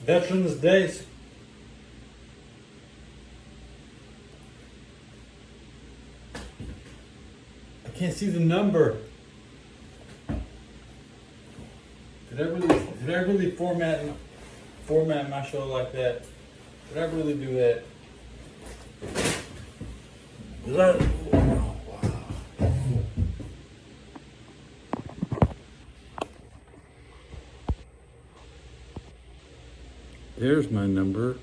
Veterans Day. I can't see the number. Did I really format my show like that? Did I really do that? Oh, wow. There's my number.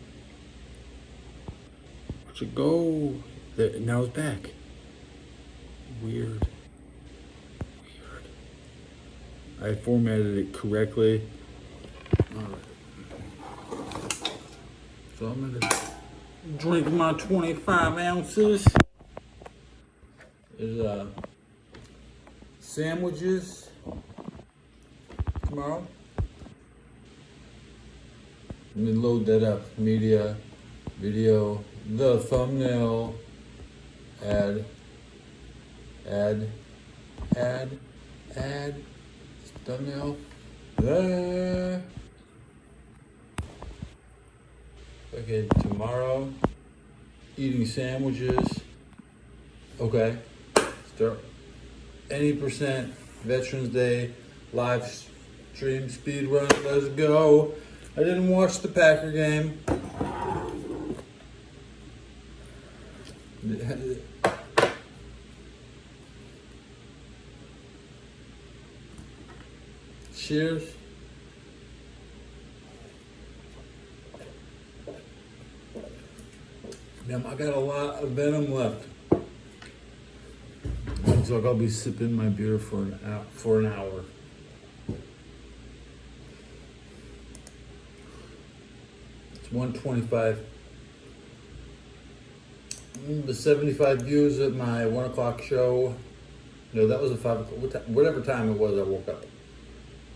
Where'd it go? There, now it's back. Weird. I formatted it correctly. Alright. So I'm gonna drink my 25 ounces. There's sandwiches tomorrow. Let me load that up. Media, video, the thumbnail, ad, thumbnail, there. Okay, tomorrow, eating sandwiches. Okay, start any percent Veterans Day live stream speed run. Let's go. I didn't watch the Packer game. Cheers. Damn, I got a lot of venom left. Looks like I'll be sipping my beer for an hour. It's 1:25. The 75 views at my 1 o'clock show. No, that was a 5 o'clock. Whatever time it was, I woke up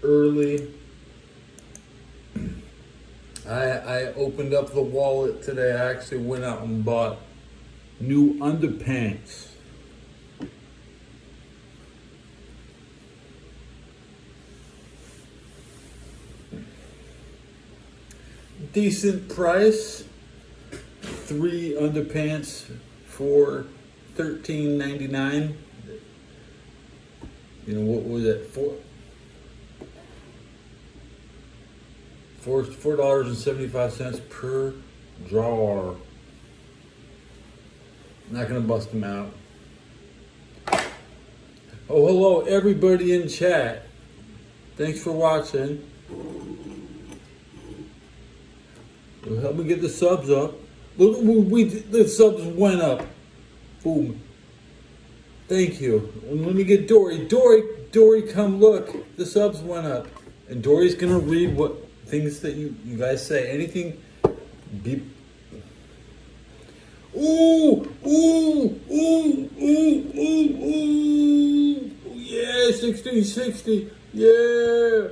early. I opened up the wallet today. I actually went out and bought new underpants. Decent price. 3 underpants for $13.99. You know, what was that for? $4.75 per drawer. Not gonna bust them out. Oh, hello everybody in chat. Thanks for watching. Help me get the subs up. Look, the subs went up. Boom. Thank you. Let me get Dory. Dory, come look. The subs went up. And Dory's gonna read what things that you guys say. Anything. Beep. Ooh. Yeah, 1660. Yeah.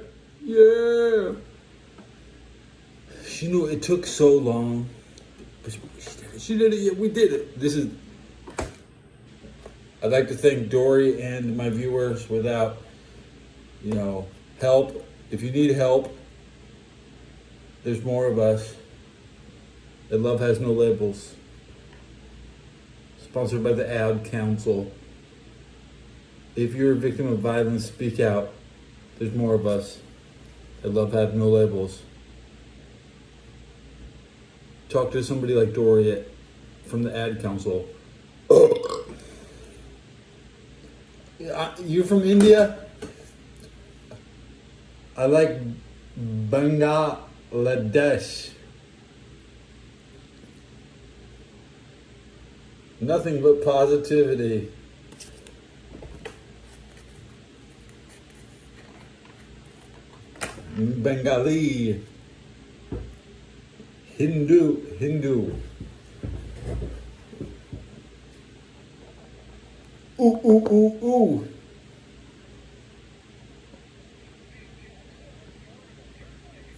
She knew it took so long. But she did it. Yeah, we did it. I'd like to thank Dory and my viewers. Without, help. If you need help, there's more of us. And Love Has No Labels. Sponsored by the Ad Council. If you're a victim of violence, speak out. There's more of us. And Love Has No Labels. Talk to somebody like Dory from the Ad Council. You're from India? I like Bangladesh. Nothing but positivity. Bengali. Hindu. Ooh.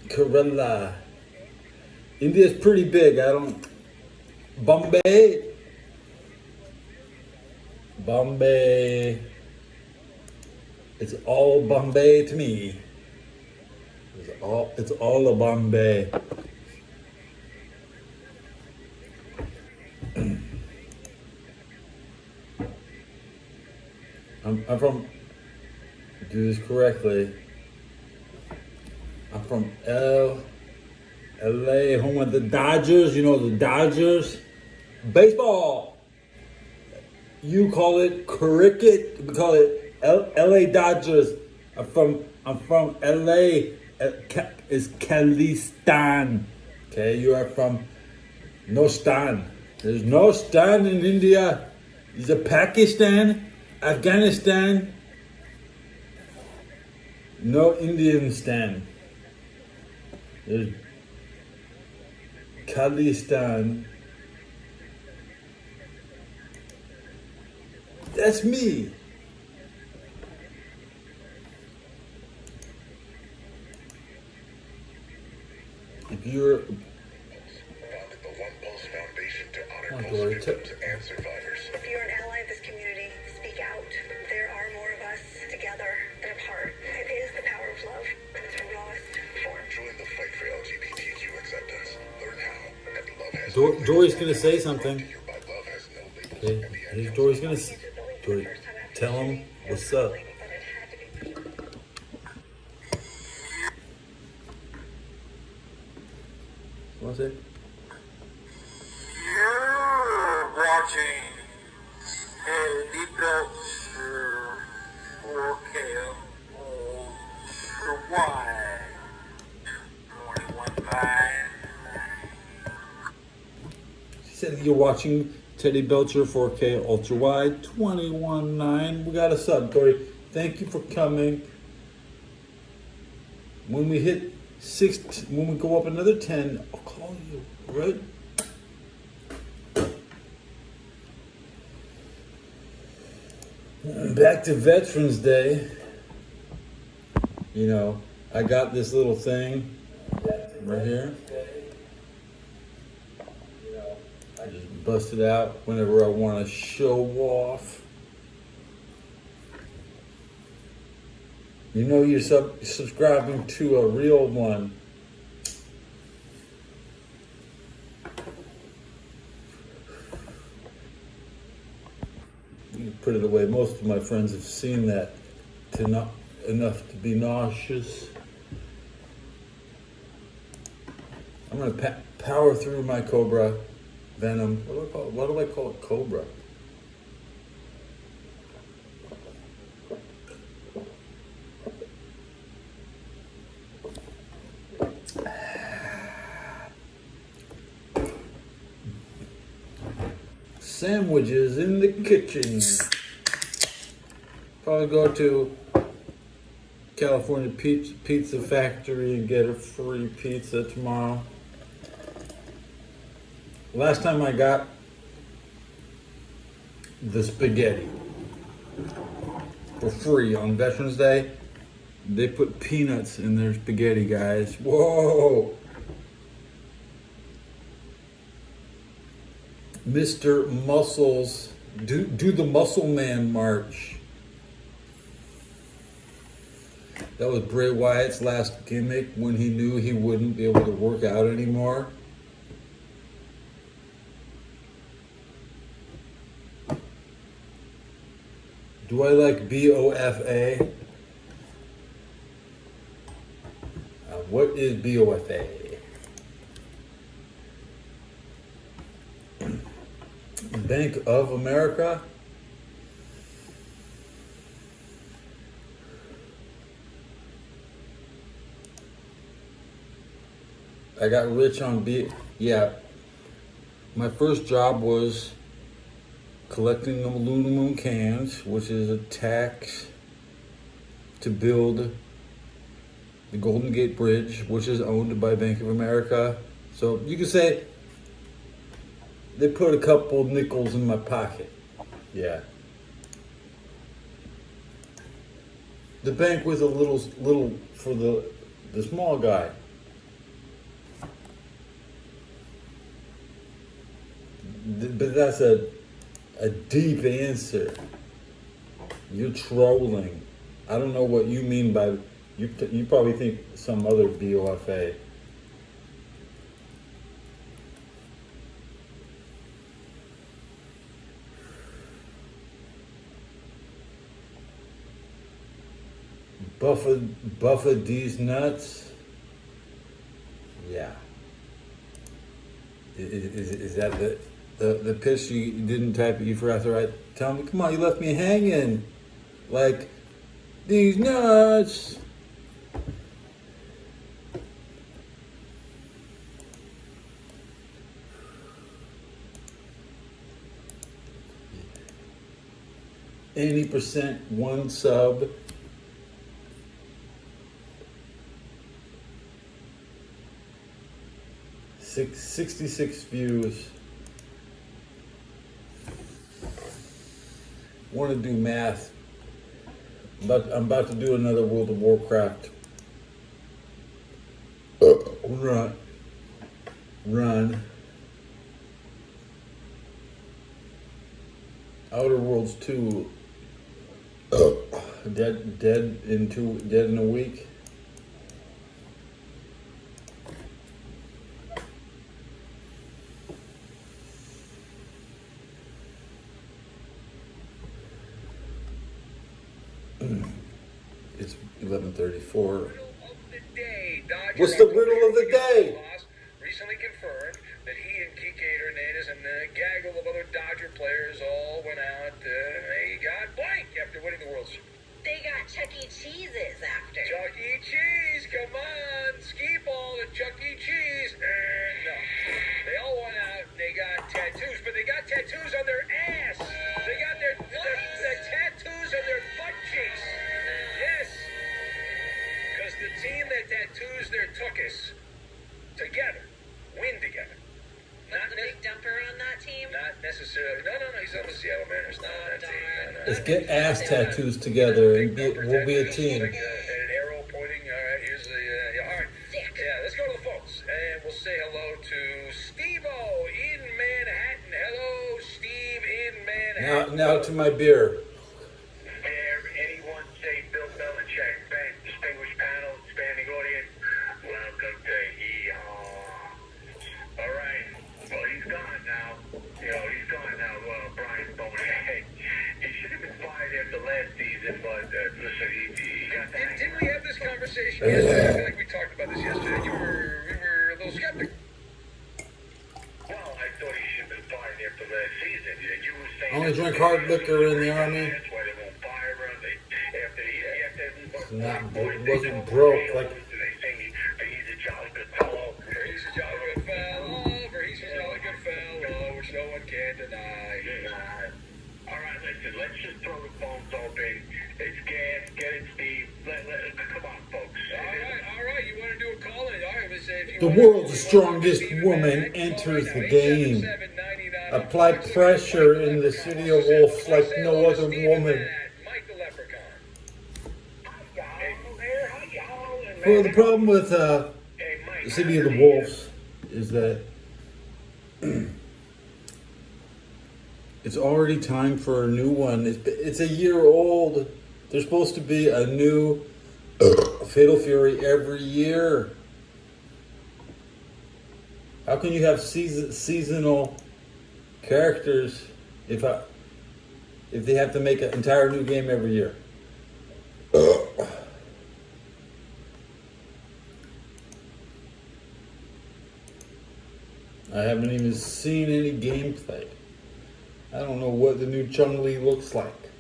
Kerala. India's pretty big. Bombay. It's all Bombay to me. It's all a Bombay. do this correctly. I'm from LA, home of the Dodgers. You know the Dodgers? Baseball. You call it cricket. We call it LA Dodgers. I'm from LA. It's Khalistan. Okay, you are from no stan. There's no stan in India. There's a Pakistan, Afghanistan. No Indian stan. There's Khalistan. That's me. If you're Founded the One Pulse Foundation to honor Oh, Pulse Dory, victims and survivors. If you're an ally of this community, speak out. There are more of us together than apart. It is the power of love in its rawest form. Join the fight for LGBTQ acceptance. Learn how at Love Has Dory's gonna say something. By Love Has No Labels Okay, at the end here's of Dory's gonna. Dory, tell him what's up. But it had to be. What's it? You're watching Eddie Belcher 4K Ultra Wide 21.9. She said you're watching Teddy Belcher 4K Ultra Wide 21.9. We got a sub, Dory. Thank you for coming. When we hit when we go up another 10, I'll call you, right? Back to Veterans Day. You know, I got this little thing right here. I just bust it out whenever I want to show off. You know you're subscribing to a real one. You put it away. Most of my friends have seen that to not enough to be nauseous. I'm gonna power through my Cobra Venom. What do I call it? Why do I call it Cobra? Sandwiches in the kitchen. Probably go to California Pizza Factory and get a free pizza tomorrow. Last time I got the spaghetti for free on Veterans Day. They put peanuts in their spaghetti, guys. Whoa! Mr. Muscles, do the Muscle Man march. That was Bray Wyatt's last gimmick when he knew he wouldn't be able to work out anymore. Do I like BOFA? What is BOFA? Bank of America? I got rich on yeah. My first job was collecting aluminum cans, which is a tax to build the Golden Gate Bridge, which is owned by Bank of America. So you could say they put a couple nickels in my pocket. Yeah. The bank was a little for the small guy. But that's a deep answer. You're trolling. I don't know what you mean by you probably think some other BOFA. Buffa D's nuts. Yeah. Is that the piss you didn't type? You forgot to write. Tell me, come on, you left me hanging. Like these nuts. Any percent one sub. 66 views. Want to do math, but I'm about to do another World of Warcraft run. Outer Worlds 2. Dead in a week. It's 11:34. What's the riddle of the day? Recently confirmed that he and Kike Hernandez and a gaggle of other Dodger players all went out. They got blank after winning the World Series. They got Chuck E. Cheese's after. Chuck E. Cheese, come on, skee ball at Chuck E. Cheese. No, they all went out and they got tattoos, but they got tattoos on their ass. They got their tattoos on their butt cheeks. Yes, because the team that tattoos their tuchus together win together. Not the big dumper on that team? Not necessarily. No, he's on the Seattle Mariners. Not on that team. No. Let's get ass tattoos together and we'll be a team. And an arrow pointing. All right, here's the. All right. Yeah, let's go to the phones. And we'll say hello to Steve-O in Manhattan. Hello, Steve in Manhattan. Now to my beer. Anyone say Bill Belichick, distinguished panel, expanding audience, welcome to Yeehaw. All right, well, he's gone now. He's gone now, Brian Bowman. He should have been fired after last season, but listen, he got the hang. Didn't we have this conversation yesterday? I feel like we talked about this yesterday. You were a little skeptical. Well, I thought he should have been fired after last season. You were saying Only drink hard liquor in the army. That's why they won't fire him. Wasn't broke like. They say he's a jolly good fellow. He's a jolly good fellow, he's a jolly good fellow, which no one can deny. All right, listen, let's just throw the phones open. It's gas. Get it, Steve. Come on, folks. All right. You want to do a call-in? All right, let's say if you The want world's to- strongest woman enters the game. Apply pressure in the city of Wolves like no other woman. Mike the Leprechaun. Well, the problem with the city of the Wolves is that it's already time for a new one. It's a year old. There's supposed to be a new Fatal Fury every year. How can you have seasonal characters if they have to make an entire new game every year? I haven't even seen any gameplay. I don't know what the new Chun-Li looks like.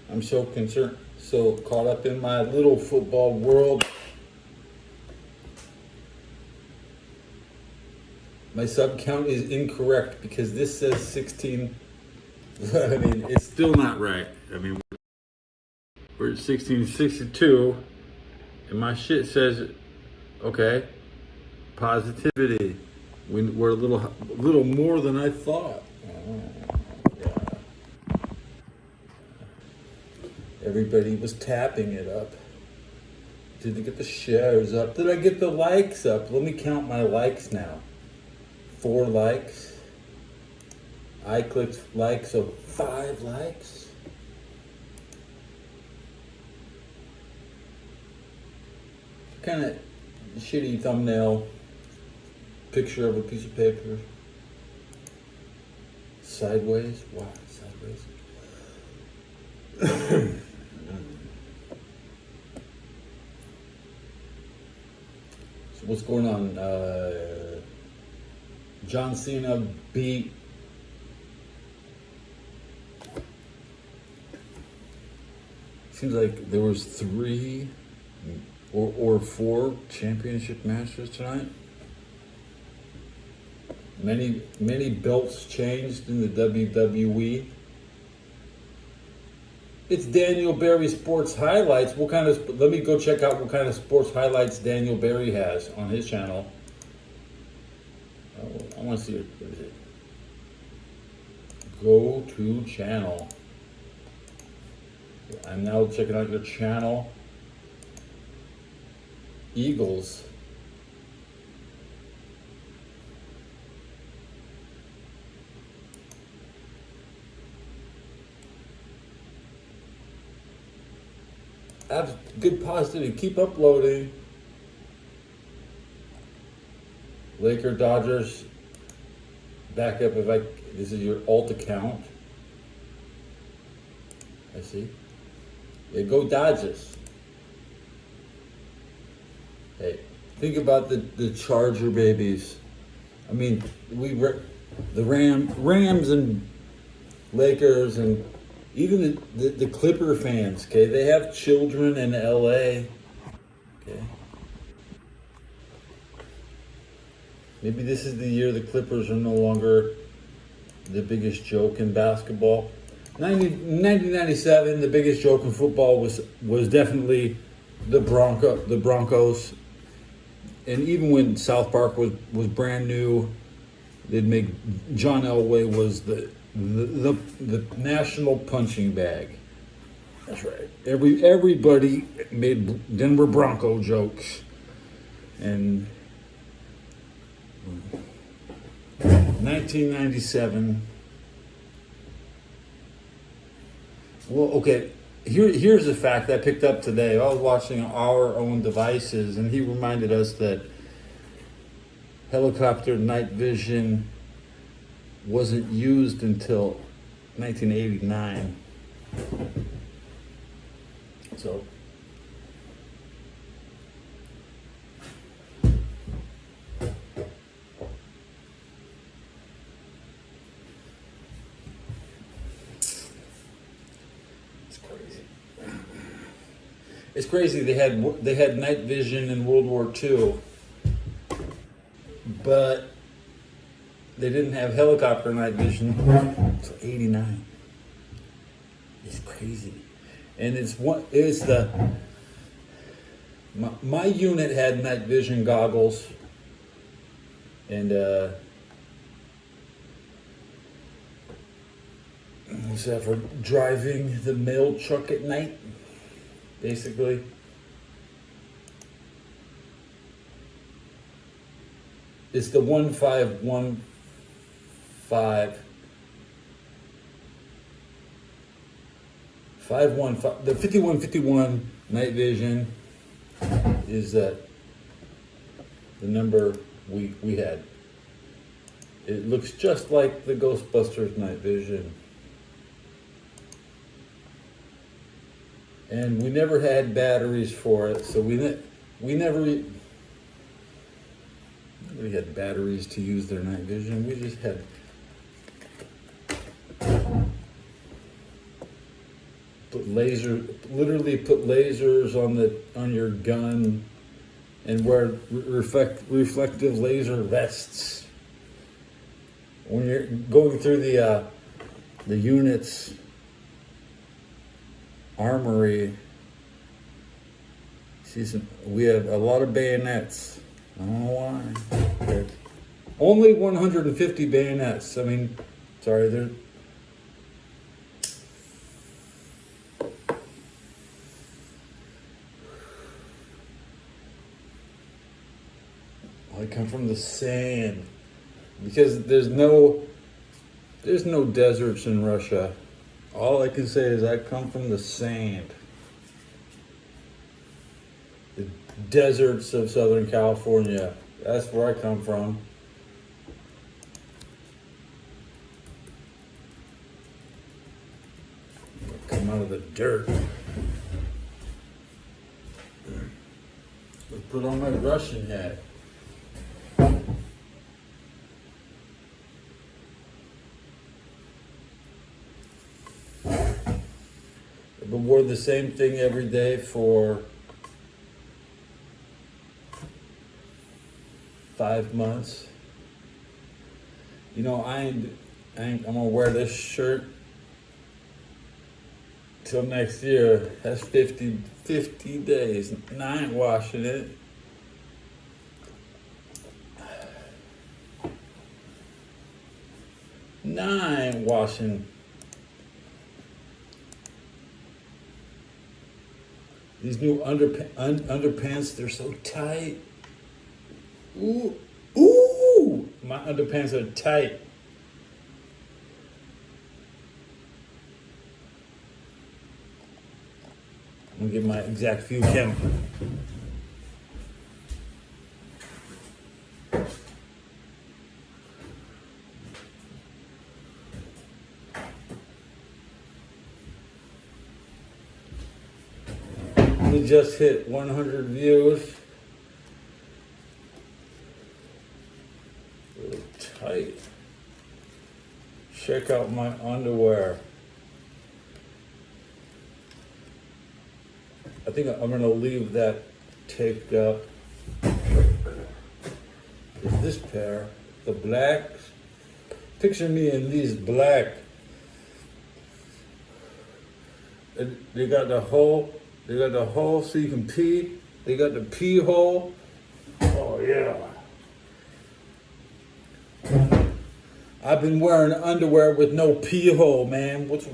I'm so concerned, so caught up in my little football world. My sub count is incorrect because this says 16. I mean, it's still not right. I mean, we're at 1662, and my shit says, okay, positivity. We're a little more than I thought. Yeah. Everybody was tapping it up. Did I get the shares up? Did I get the likes up? Let me count my likes now. 4 likes. I clicked likes, so 5 likes. Kind of shitty thumbnail. Picture of a piece of paper. Sideways? Wow, sideways. So what's going on? John Cena beat seems like there was 3 or 4 championship matches tonight. Many belts changed in the WWE. It's Daniel Barry Sports Highlights. Let me go check out what kind of sports highlights Daniel Barry has on his channel. I want to see what is it. Go to channel. I'm now checking out your channel. Eagles. Have good positivity. Keep uploading. Laker Dodgers. Back up if this is your alt account. I see. Yeah, go Dodgers. Hey, think about the Charger babies. I mean, the Rams and Lakers and even the Clipper fans. Okay, they have children in LA. Okay. Maybe this is the year the Clippers are no longer the biggest joke in basketball. 1997, the biggest joke in football was definitely the Broncos. And even when South Park was brand new, they'd make John Elway was the national punching bag. That's right. Everybody made Denver Bronco jokes. And 1997. Well, okay. Here's a fact I picked up today. I was watching Our Own Devices, and he reminded us that helicopter night vision wasn't used until 1989. So, it's crazy. They had night vision in World War II, but they didn't have helicopter night vision until '89. It's crazy, and my unit had night vision goggles, and except for driving the mail truck at night. Basically, it's the 1515. The 5151 night vision is the number we had. It looks just like the Ghostbusters night vision. And we never had batteries for it, so we never had batteries to use their night vision. We just had put lasers on your gun and wear reflective laser vests when you're going through the units. Armory. We have a lot of bayonets. I don't know why. Okay. Only 150 bayonets. I mean, sorry, they're. I come from the sand because there's no deserts in Russia. All I can say is I come from the sand. The deserts of Southern California. That's where I come from. I come out of the dirt. Let's put on my Russian hat. wore the same thing every day for 5 months. You know, I'm gonna wear this shirt till next year. That's 50 days, and I ain't washing it. Nah, I ain't washing. These new underpants, they're so tight. Ooh, ooh! My underpants are tight. I'm gonna get my exact view camera. We just hit 100 views. Really tight. Check out my underwear. I think I'm gonna leave that taped up. Is this pair, the blacks? Picture me in these black. They got the hole. They got the hole so you can pee. They got the pee hole. Oh yeah. I've been wearing underwear with no pee hole, man. What's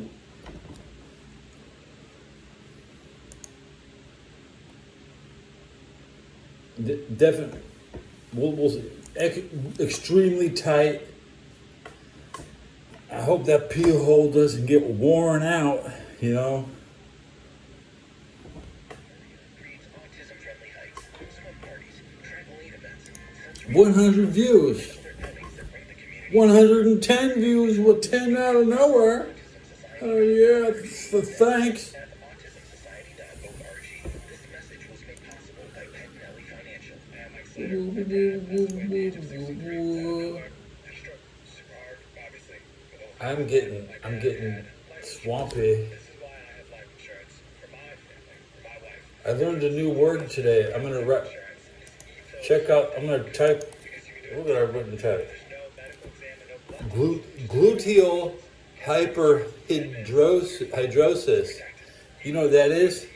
definitely extremely tight. I hope that pee hole doesn't get worn out, you know. 100 views. 110 views with 10 out of nowhere. Oh yeah, so thanks. I'm getting swampy. I learned a new word today. I'm gonna check out. I'm gonna type. What did I write in type? Gluteal hyperhidrosis. You know what that is?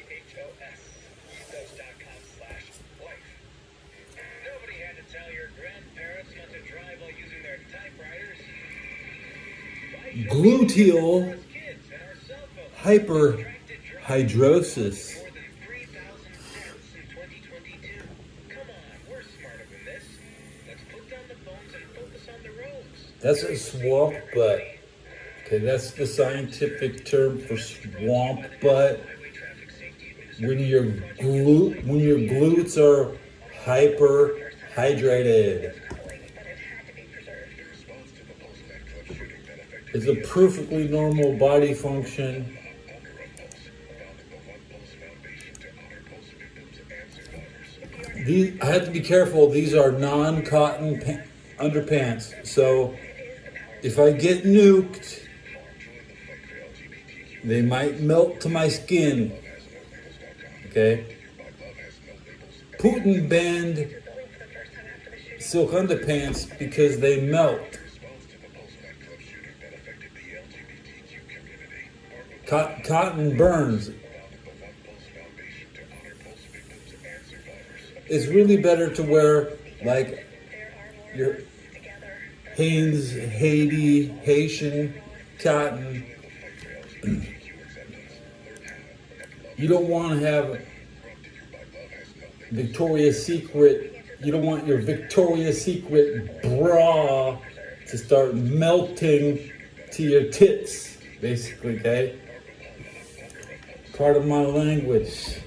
Gluteal hyperhidrosis. That's a swamp butt. Okay, that's the scientific term for swamp butt. When your glutes are hyperhydrated. It's a perfectly normal body function. I have to be careful. These are non-cotton underpants. So if I get nuked, they might melt to my skin. Okay? Putin banned silk underpants because they melt. Cotton burns. It's really better to wear like your Hanes, Haiti, Haitian cotton. You don't want to have Victoria's Secret. You don't want your Victoria's Secret bra to start melting to your tits, basically, okay? Part of my language. If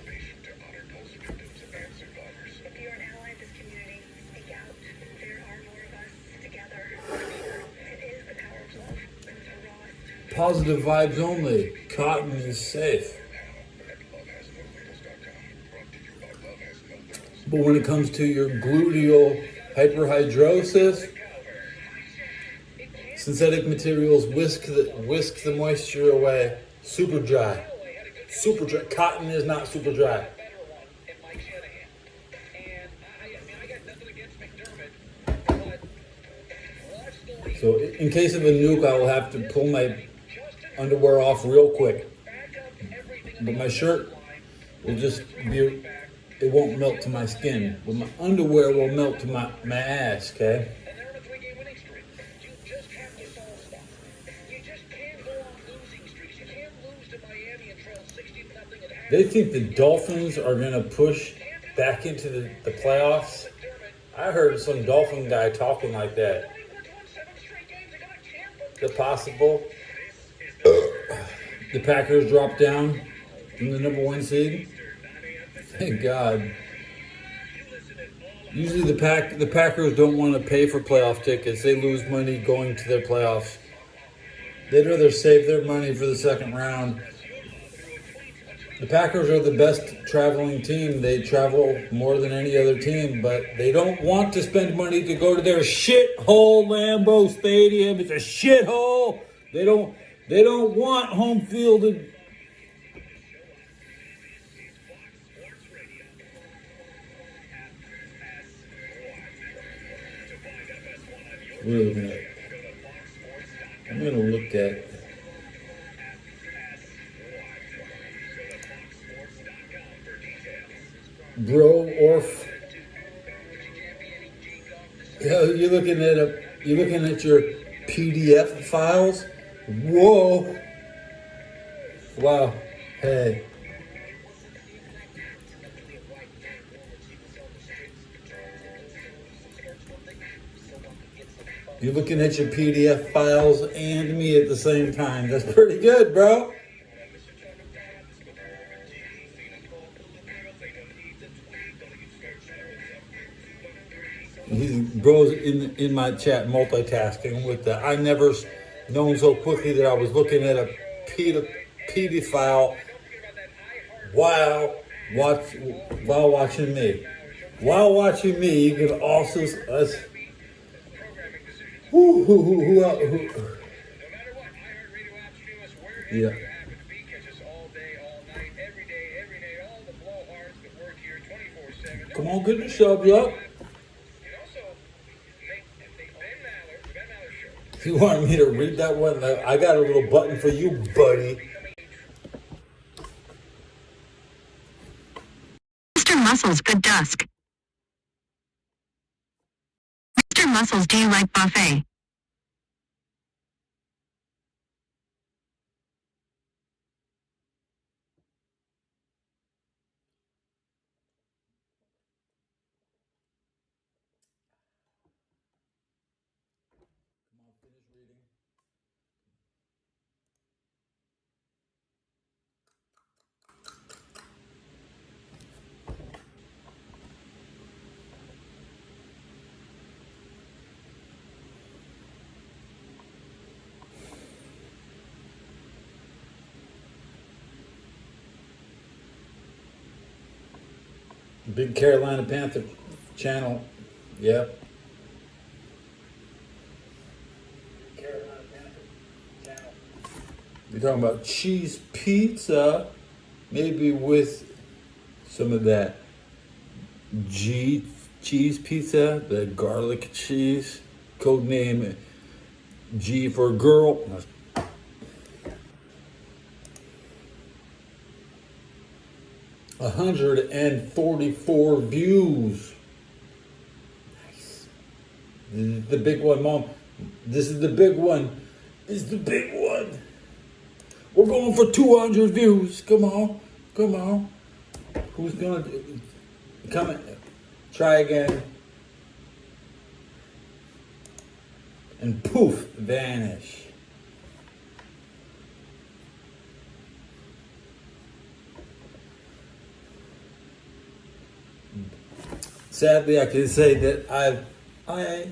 you're an ally of this community, speak out. There are more of us together. It is the power of love. It's the rawest. Positive vibes only. Cotton is safe. But when it comes to your gluteal hyperhidrosis, synthetic materials whisk the moisture away. Super dry. super dry. Cotton is not super dry. better one in Mike Shanahan. And I got nothing against McDermott, but watch the league. So in case of a nuke, I will have to pull my underwear off real quick. Back up everything. But my shirt will just be, it won't melt to my skin. But my underwear will melt to my ass, okay? And they're on a 3-game winning streak. You just have to solve stuff. You just can't go on losing streaks. You can't lose to Miami and trail 60-0 at half. They think the Dolphins are going to push back into the playoffs. I heard some Dolphin guy talking like that. Is it possible? The Packers dropped down from the number 1 seed. Thank God. Usually the Packers don't want to pay for playoff tickets. They lose money going to their playoffs. They'd rather save their money for the second round. The Packers are the best traveling team. They travel more than any other team, but they don't want to spend money to go to their shithole Lambeau Stadium. It's a shithole. They don't want home field. Wait a minute. I'm gonna look at. Bro Orf. Yeah, you're looking at your PDF files. Whoa. Wow. Hey. You're looking at your PDF files and me at the same time. That's pretty good, bro. Bro's in my chat multitasking with that. I never known so quickly that I was looking at a PD file while watching me. While watching me, you can also who else? No matter what, iHeartRadio app, stream us wherever Yeah. you happen to be. Catch us all day, all night, every day. All the blowhards that work here 24/7. Come on, get the subs up. And also, Ben Maller Show. You want me to read that one? I got a little button for you, buddy. Mr. Muscles, good dusk. Mr. Muscles, do you like buffet? Big Carolina Panther channel. Yep. You're talking about cheese pizza, maybe with some of that cheese pizza, the garlic cheese, code name G for girl. 144 views. Nice. This is the big one, Mom. This is the big one. This is the big one. We're going for 200 views. Come on. Come on. Who's going to come in? Try again. And poof, vanish. Sadly, I can say that I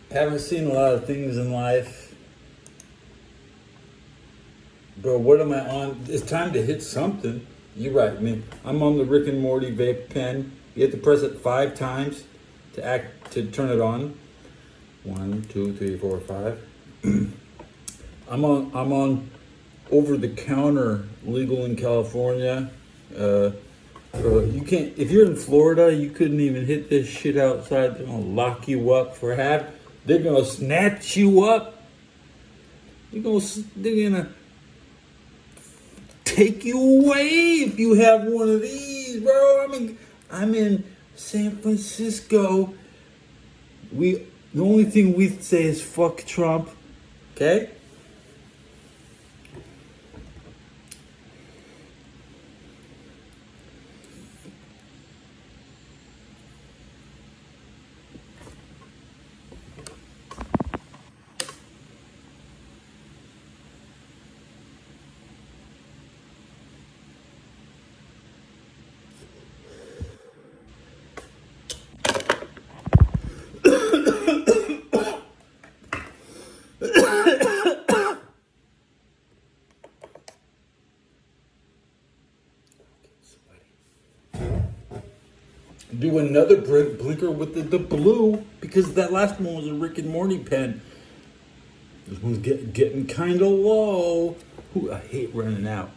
haven't seen a lot of things in life. Bro, what am I on? It's time to hit something. You're right. I mean, I'm on the Rick and Morty vape pen. You have to press it 5 times to turn it on. 1, 2, 3, 4, 5. I'm on over the counter legal in California. You can't, if you're in Florida, you couldn't even hit this shit outside. They're gonna lock you up for they're gonna snatch you up. They're gonna take you away if you have one of these, bro. I mean, I'm in San Francisco. The only thing we say is fuck Trump, okay? Do another blinker with the blue, because that last one was a Rick and Morty pen. This one's getting kind of low. Ooh, I hate running out.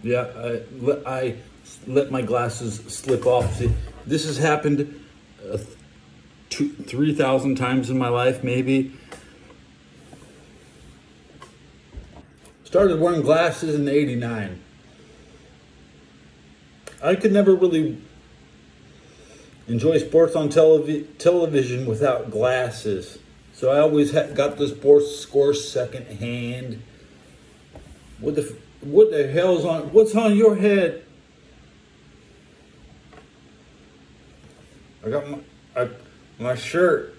Yeah, I let my glasses slip off. See, this has happened 3,000 times in my life, maybe. Started wearing glasses in '89. I could never really enjoy sports on television without glasses. So I always got the sports score secondhand. What the hell's on? What's on your head? I got my shirt.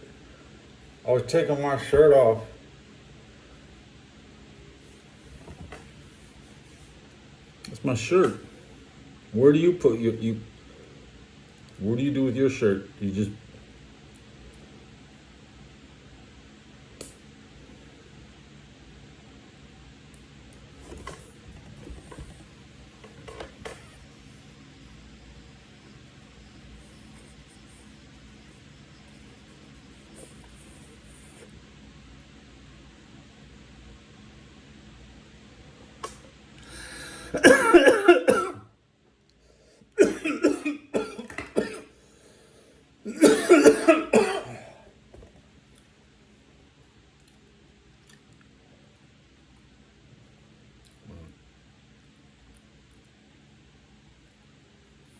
I was taking my shirt off. That's my shirt. Where do you put you? What do you do with your shirt? You just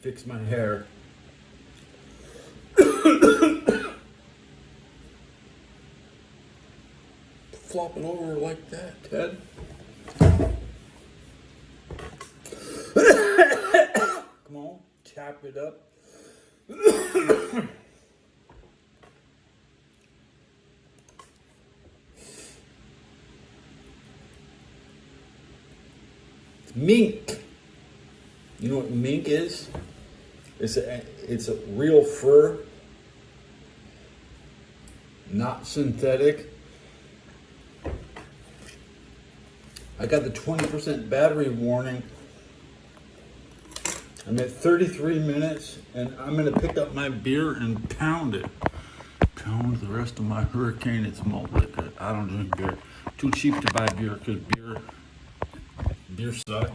fix my hair. Flop it over like that, Ted. Come on, tap it up. Mink. You know what mink is? It's a real fur, not synthetic. I got the 20% battery warning. I'm at 33 minutes, and I'm gonna pick up my beer and pound it. Pound the rest of my Hurricane. It's malt liquor. I don't drink beer. Too cheap to buy beer because beer sucks.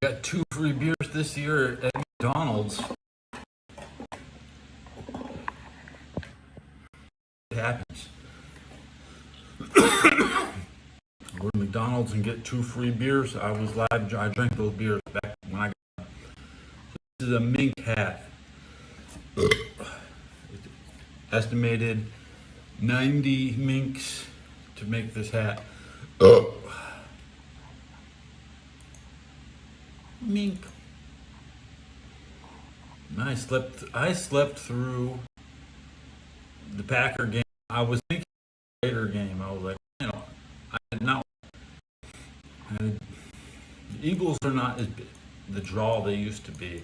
Got 2 free beers this year at McDonald's. It happens. Go to McDonald's and get 2 free beers. I was live. I drank those beers back when I got. This is a mink hat. Estimated 90 minks to make this hat. Mink. I slept through the Packer game. I was thinking Raider game. I was like, I did not. The Eagles are not as big, the draw they used to be.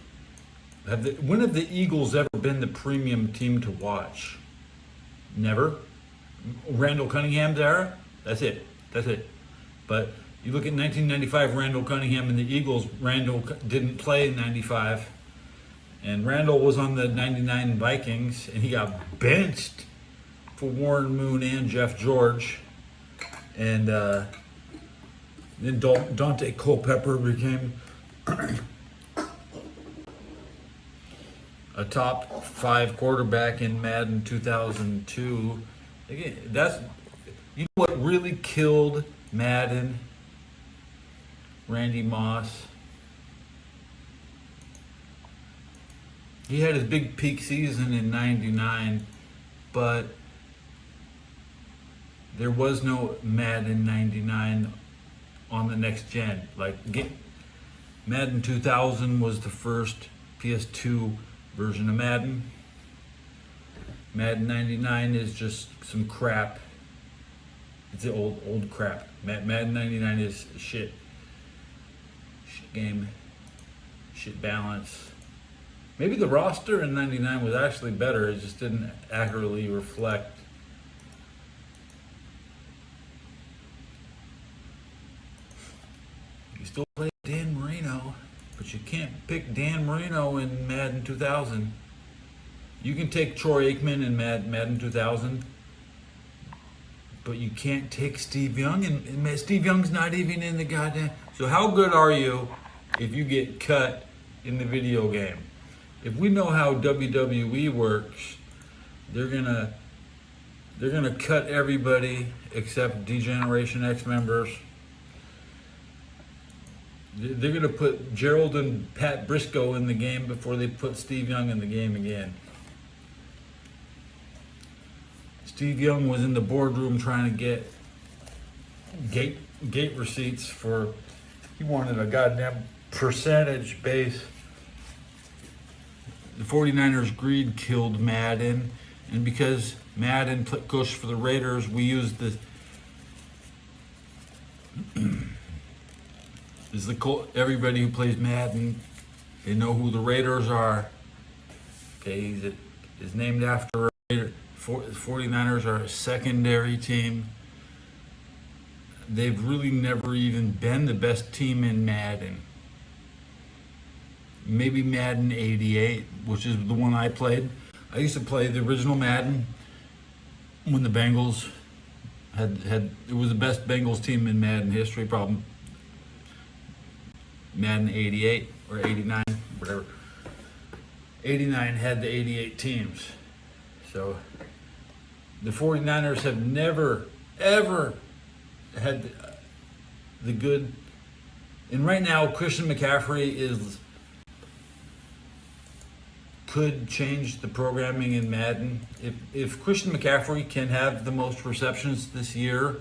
When have the Eagles ever been the premium team to watch? Never. Randall Cunningham's era. That's it. But you look at 1995, Randall Cunningham and the Eagles. Randall didn't play in 95. And Randall was on the 99 Vikings, and he got benched for Warren Moon and Jeff George. And then Dante Culpepper became a top 5 quarterback in Madden 2002. Again, that's, you know what really killed Madden? Randy Moss. He had his big peak season in '99, but there was no Madden 99 on the next gen. Like, Madden 2000 was the first PS2 version of Madden. Madden 99 is just some crap. It's the old crap. Madden 99 is shit. Shit game. Shit balance. Maybe the roster in 99 was actually better. It just didn't accurately reflect. You still play Dan Marino, but you can't pick Dan Marino in Madden 2000. You can take Troy Aikman in Madden 2000, but you can't take Steve Young, and Steve Young's not even in the goddamn. So how good are you if you get cut in the video game? If we know how WWE works, they're gonna cut everybody except D-Generation X members. They're gonna put Gerald and Pat Briscoe in the game before they put Steve Young in the game again. Steve Young was in the boardroom trying to get gate receipts for. He wanted a goddamn percentage base. The 49ers greed killed Madden, and because Madden goes for the Raiders, we use the everybody who plays Madden, they know who the Raiders are. Okay, he's named after a Raider. 49ers are a secondary team. They've really never even been the best team in Madden. Maybe Madden 88, which is the one I played. I used to play the original Madden when the Bengals had it was the best Bengals team in Madden history, probably Madden 88 or 89, whatever. 89 had the 88 teams. So the 49ers have never, ever had the good. And right now, Christian McCaffrey could change the programming in Madden. If Christian McCaffrey can have the most receptions this year,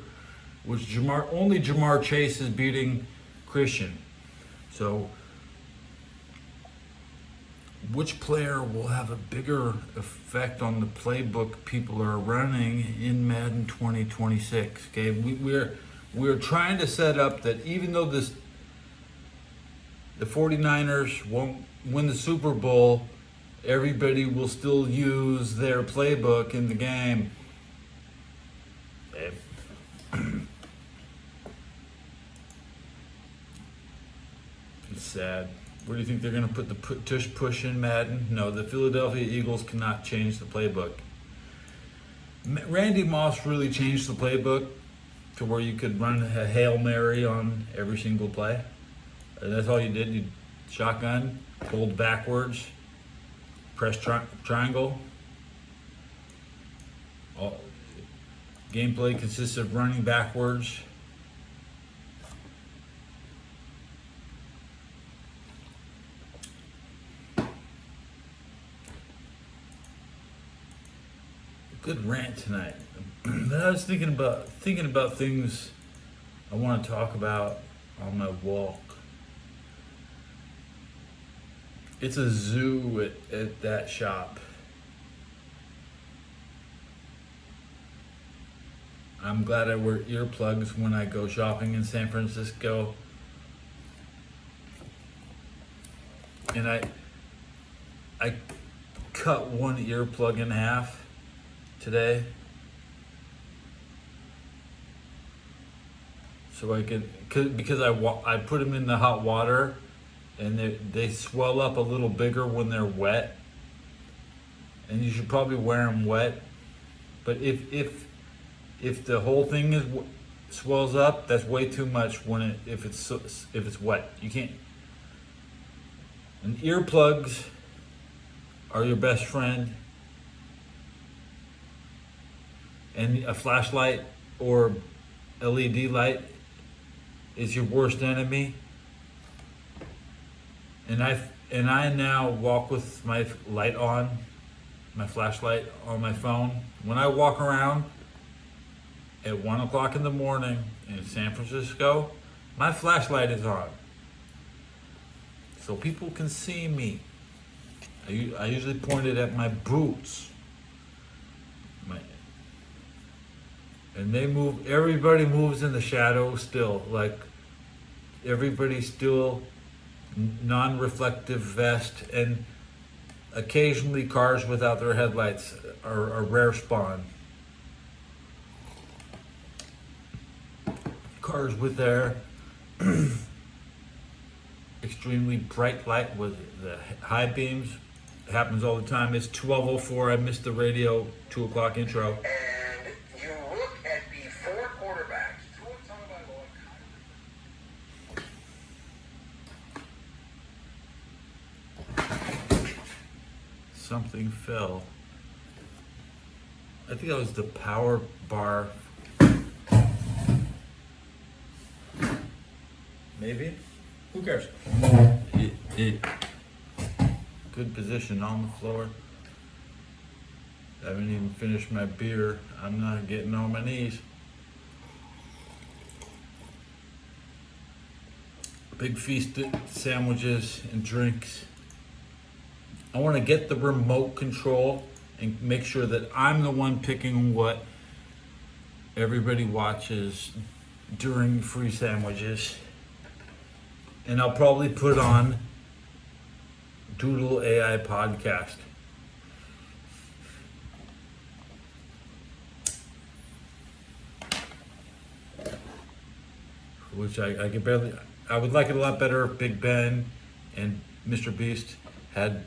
which only Jamar Chase is beating Christian. So which player will have a bigger effect on the playbook people are running in Madden 2026? Okay, we're trying to set up that even though the 49ers won't win the Super Bowl, everybody will still use their playbook in the game. It's sad. Where do you think they're going to put the tush push in Madden? No, the Philadelphia Eagles cannot change the playbook. Randy Moss really changed the playbook to where you could run a Hail Mary on every single play. And that's all you did. You shotgun, hold backwards, press triangle. Gameplay consists of running backwards. Good rant tonight. But I was thinking about things I want to talk about on my walk. It's a zoo at that shop. I'm glad I wear earplugs when I go shopping in San Francisco. And I cut one earplug in half today, so I because I put them in the hot water, and they swell up a little bigger when they're wet, and you should probably wear them wet, But if the whole thing swells up, that's way too much if it's wet. You can't. And earplugs are your best friend, and a flashlight or LED light is your worst enemy. And I now walk with my light on, my flashlight on my phone. When I walk around at 1 o'clock in the morning in San Francisco, my flashlight is on, so people can see me. I usually point it at my boots. And they move. Everybody moves in the shadow still. Like everybody's still non-reflective vest, and occasionally cars without their headlights are a rare spawn. Cars with their extremely bright light with the high beams. It happens all the time. It's 12:04. I missed the radio 2 o'clock intro. And you look at the four quarterbacks. Tua Tagovailoa, Something fell. I think that was the power bar. Maybe? Who cares? Good position on the floor. I haven't even finished my beer. I'm not getting on my knees. Big feast of sandwiches and drinks. I want to get the remote control and make sure that I'm the one picking what everybody watches during free sandwiches. And I'll probably put on Doodle AI podcast. Which I could barely. I would like it a lot better if Big Ben and Mr. Beast had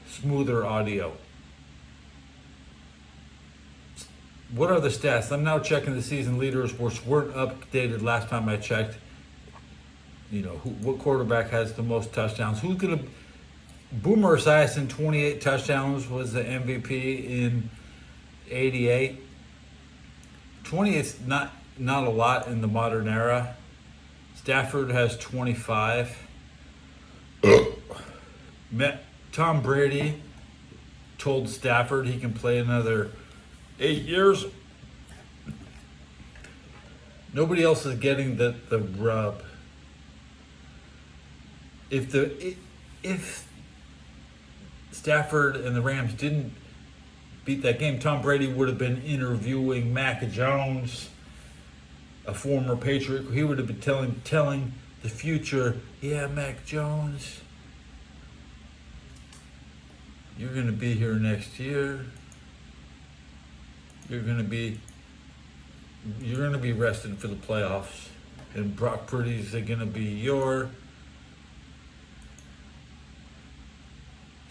smoother audio. What are the stats? I'm now checking the season leaders, which weren't updated last time I checked. You know, what quarterback has the most touchdowns? Who's gonna? Boomer Esiason, 28 touchdowns, was the MVP in '88. 28's not a lot in the modern era. Stafford has 25. Tom Brady told Stafford he can play another 8 years. Nobody else is getting the rub. If Stafford and the Rams didn't beat that game, Tom Brady would have been interviewing Mac Jones, a former Patriot. He would have been telling the future, yeah, Mac Jones, you're going to be here next year. You're going to be rested for the playoffs, and Brock Purdy's going to be your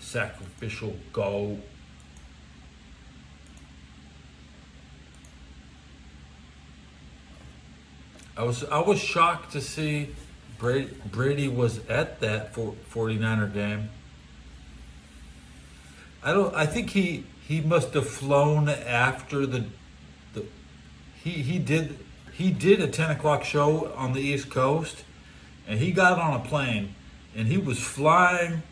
sacrificial goat. I was shocked to see Brady was at that 49er game. I think he must have flown after he did a 10 o'clock show on the East Coast, and he got on a plane and he was flying.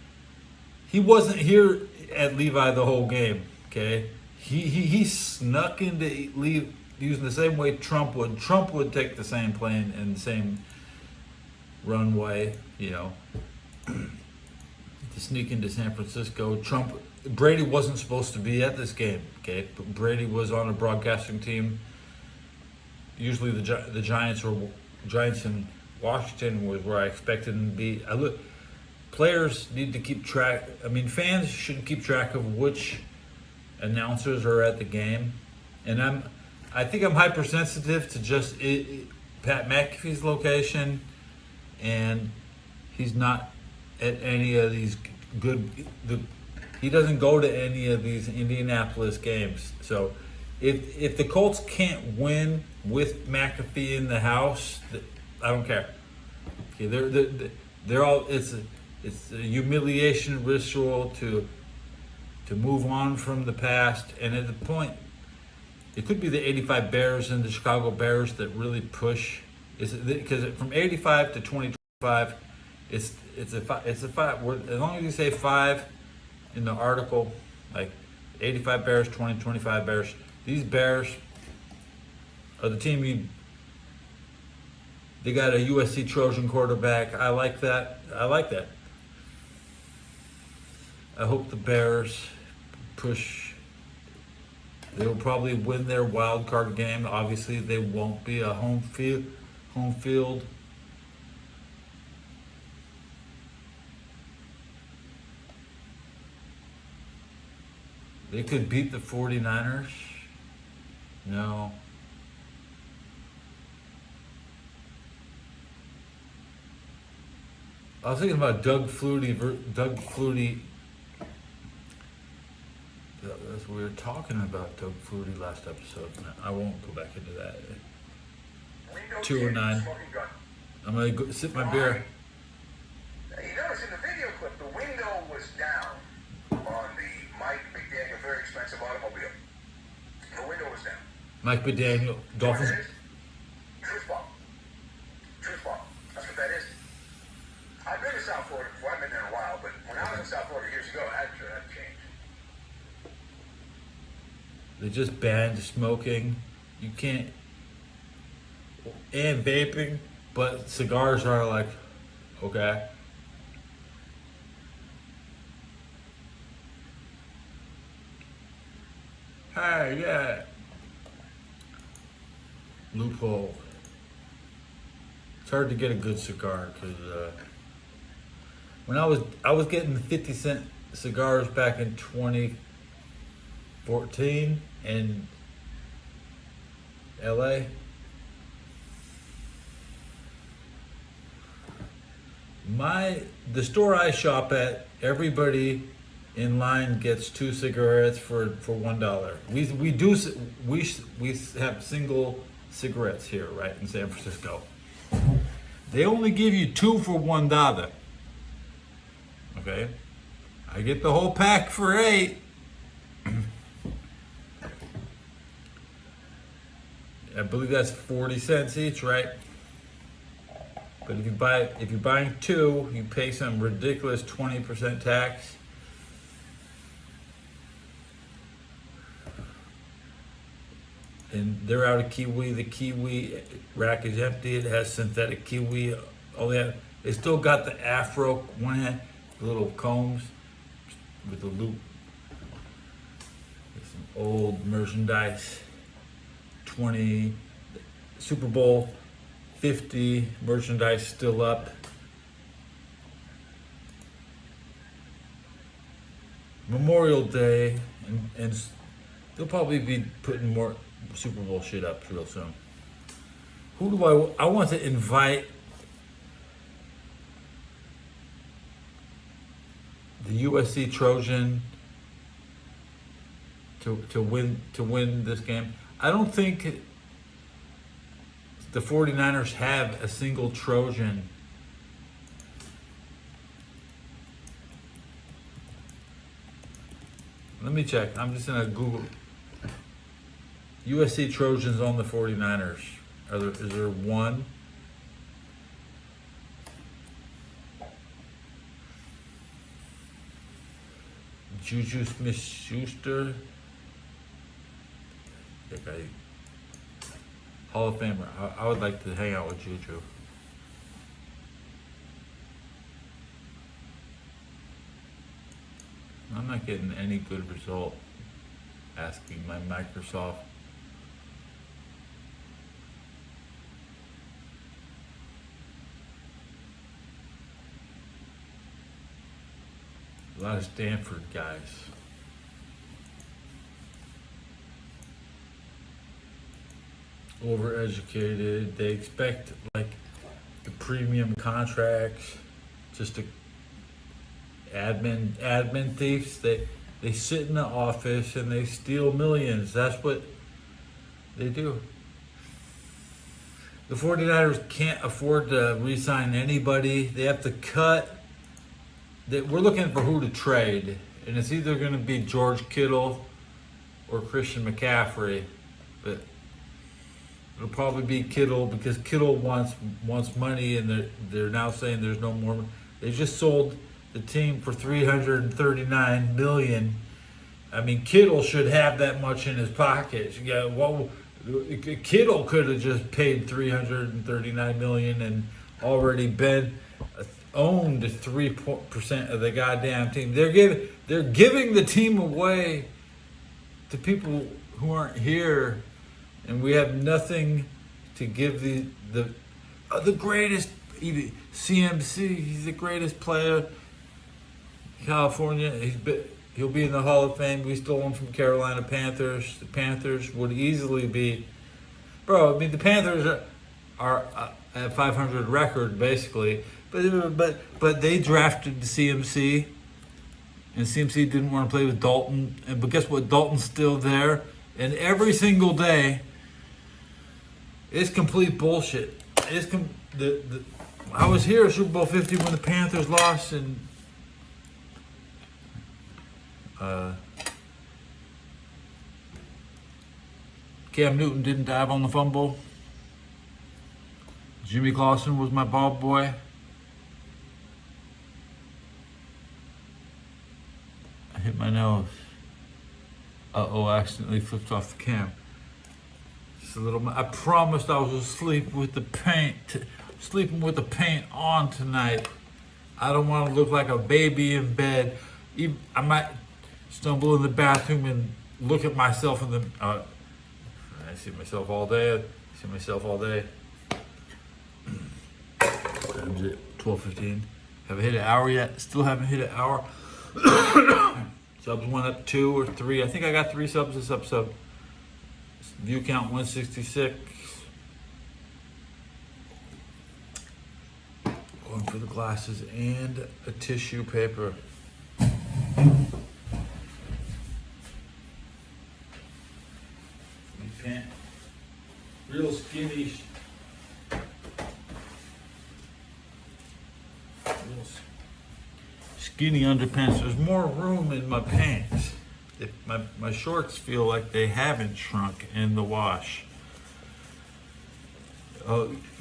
He wasn't here at Levi the whole game, okay? He snuck into Levi using the same way Trump would. Trump would take the same plane and the same runway, you know, to sneak into San Francisco. Brady wasn't supposed to be at this game, okay? But Brady was on a broadcasting team. Usually the Giants in Washington was where I expected them to be. Players need to keep track. I mean, fans should keep track of which announcers are at the game. And I think I'm hypersensitive to just Pat McAfee's location, and he's not at any of these He doesn't go to any of these Indianapolis games. So if the Colts can't win with McAfee in the house, I don't care. Okay, they're all it's a humiliation ritual to move on from the past, and at the point, it could be the '85 Bears and the Chicago Bears that really push. Is because from '85 to 2025, it's a five. As long as you say 5 in the article, like '85 Bears, 2025 Bears. These Bears are the team they got a USC Trojan quarterback. I like that. I hope the Bears push. They'll probably win their wild card game. Obviously, they won't be a home field. They could beat the 49ers. No. I was thinking about Doug Flutie. We were talking about Doug Flutie last episode. I won't go back into that. 209. I'm gonna go sip my beer. You notice in the video clip, the window was down on the Mike McDaniel very expensive automobile. The window was down. Mike McDaniel, Dolphins. Truth bomb. Truth bomb. That's what that is. I've been to South Florida before. I've been there a while, but when I was in South Florida years ago, that changed. They just banned smoking. You can't, and vaping, but cigars are like, okay. Hey, yeah. Loophole. It's hard to get a good cigar because when I was getting 50-cent cigars back in 2014 in LA. The store I shop at, everybody in line gets 2 cigarettes for $1. We have single cigarettes here, right, in San Francisco. They only give you 2 for $1. Okay, I get the whole pack for $8. I believe that's 40 cents each, right? But if you're buying 2, you pay some ridiculous 20% tax. And they're out of kiwi. The kiwi rack is empty. It has synthetic kiwi. All that. They still got the afro one hand, the little combs with the loop. There's some old merchandise. 20 Super Bowl 50 merchandise still up. Memorial Day, and they'll probably be putting more Super Bowl shit up real soon. Who do I want to invite? The USC Trojan to win this game. I don't think the 49ers have a single Trojan. Let me check. I'm just gonna Google USC Trojans on the 49ers. Is there one? Juju Smith-Schuster. That guy, Hall of Famer. I would like to hang out with Juju. I'm not getting any good result asking my Microsoft. A lot of Stanford guys. Overeducated. They expect like the premium contracts just to admin thieves. They sit in the office and they steal millions. That's what they do. The 49ers can't afford to re-sign anybody. They have to cut. We're looking for who to trade, and it's either going to be George Kittle or Christian McCaffrey, but it'll probably be Kittle because Kittle wants money, and they're now saying there's no more. They just sold the team for $339 million. I mean, Kittle should have that much in his pocket. Yeah, well, Kittle could have just paid $339 million and already been owned 3% of the goddamn team. They're giving the team away to people who aren't here, and we have nothing to give the greatest. CMC, he's the greatest player. California, he'll be in the Hall of Fame. We stole him from Carolina Panthers. The Panthers would easily be, bro. I mean, the Panthers are at 500 record basically, but they drafted the CMC, and CMC didn't want to play with Dalton. But guess what? Dalton's still there, and every single day, it's complete bullshit. I was here at Super Bowl 50 when the Panthers lost, and Cam Newton didn't dive on the fumble. Jimmy Clausen was my ball boy. I hit my nose. I accidentally flipped off the cam. Just a little. I promised I was asleep with the paint. Sleeping with the paint on tonight. I don't want to look like a baby in bed. I might stumble in the bathroom and look at myself in the. I see myself all day. Time's at 12:15. Haven't hit an hour yet. Still haven't hit an hour. Subs went up 2 or 3. I think I got 3 subs this episode. View count 166. Going for the glasses and a tissue paper. Real skinny. Skinny underpants. There's more room in my pants. My shorts feel like they haven't shrunk in the wash.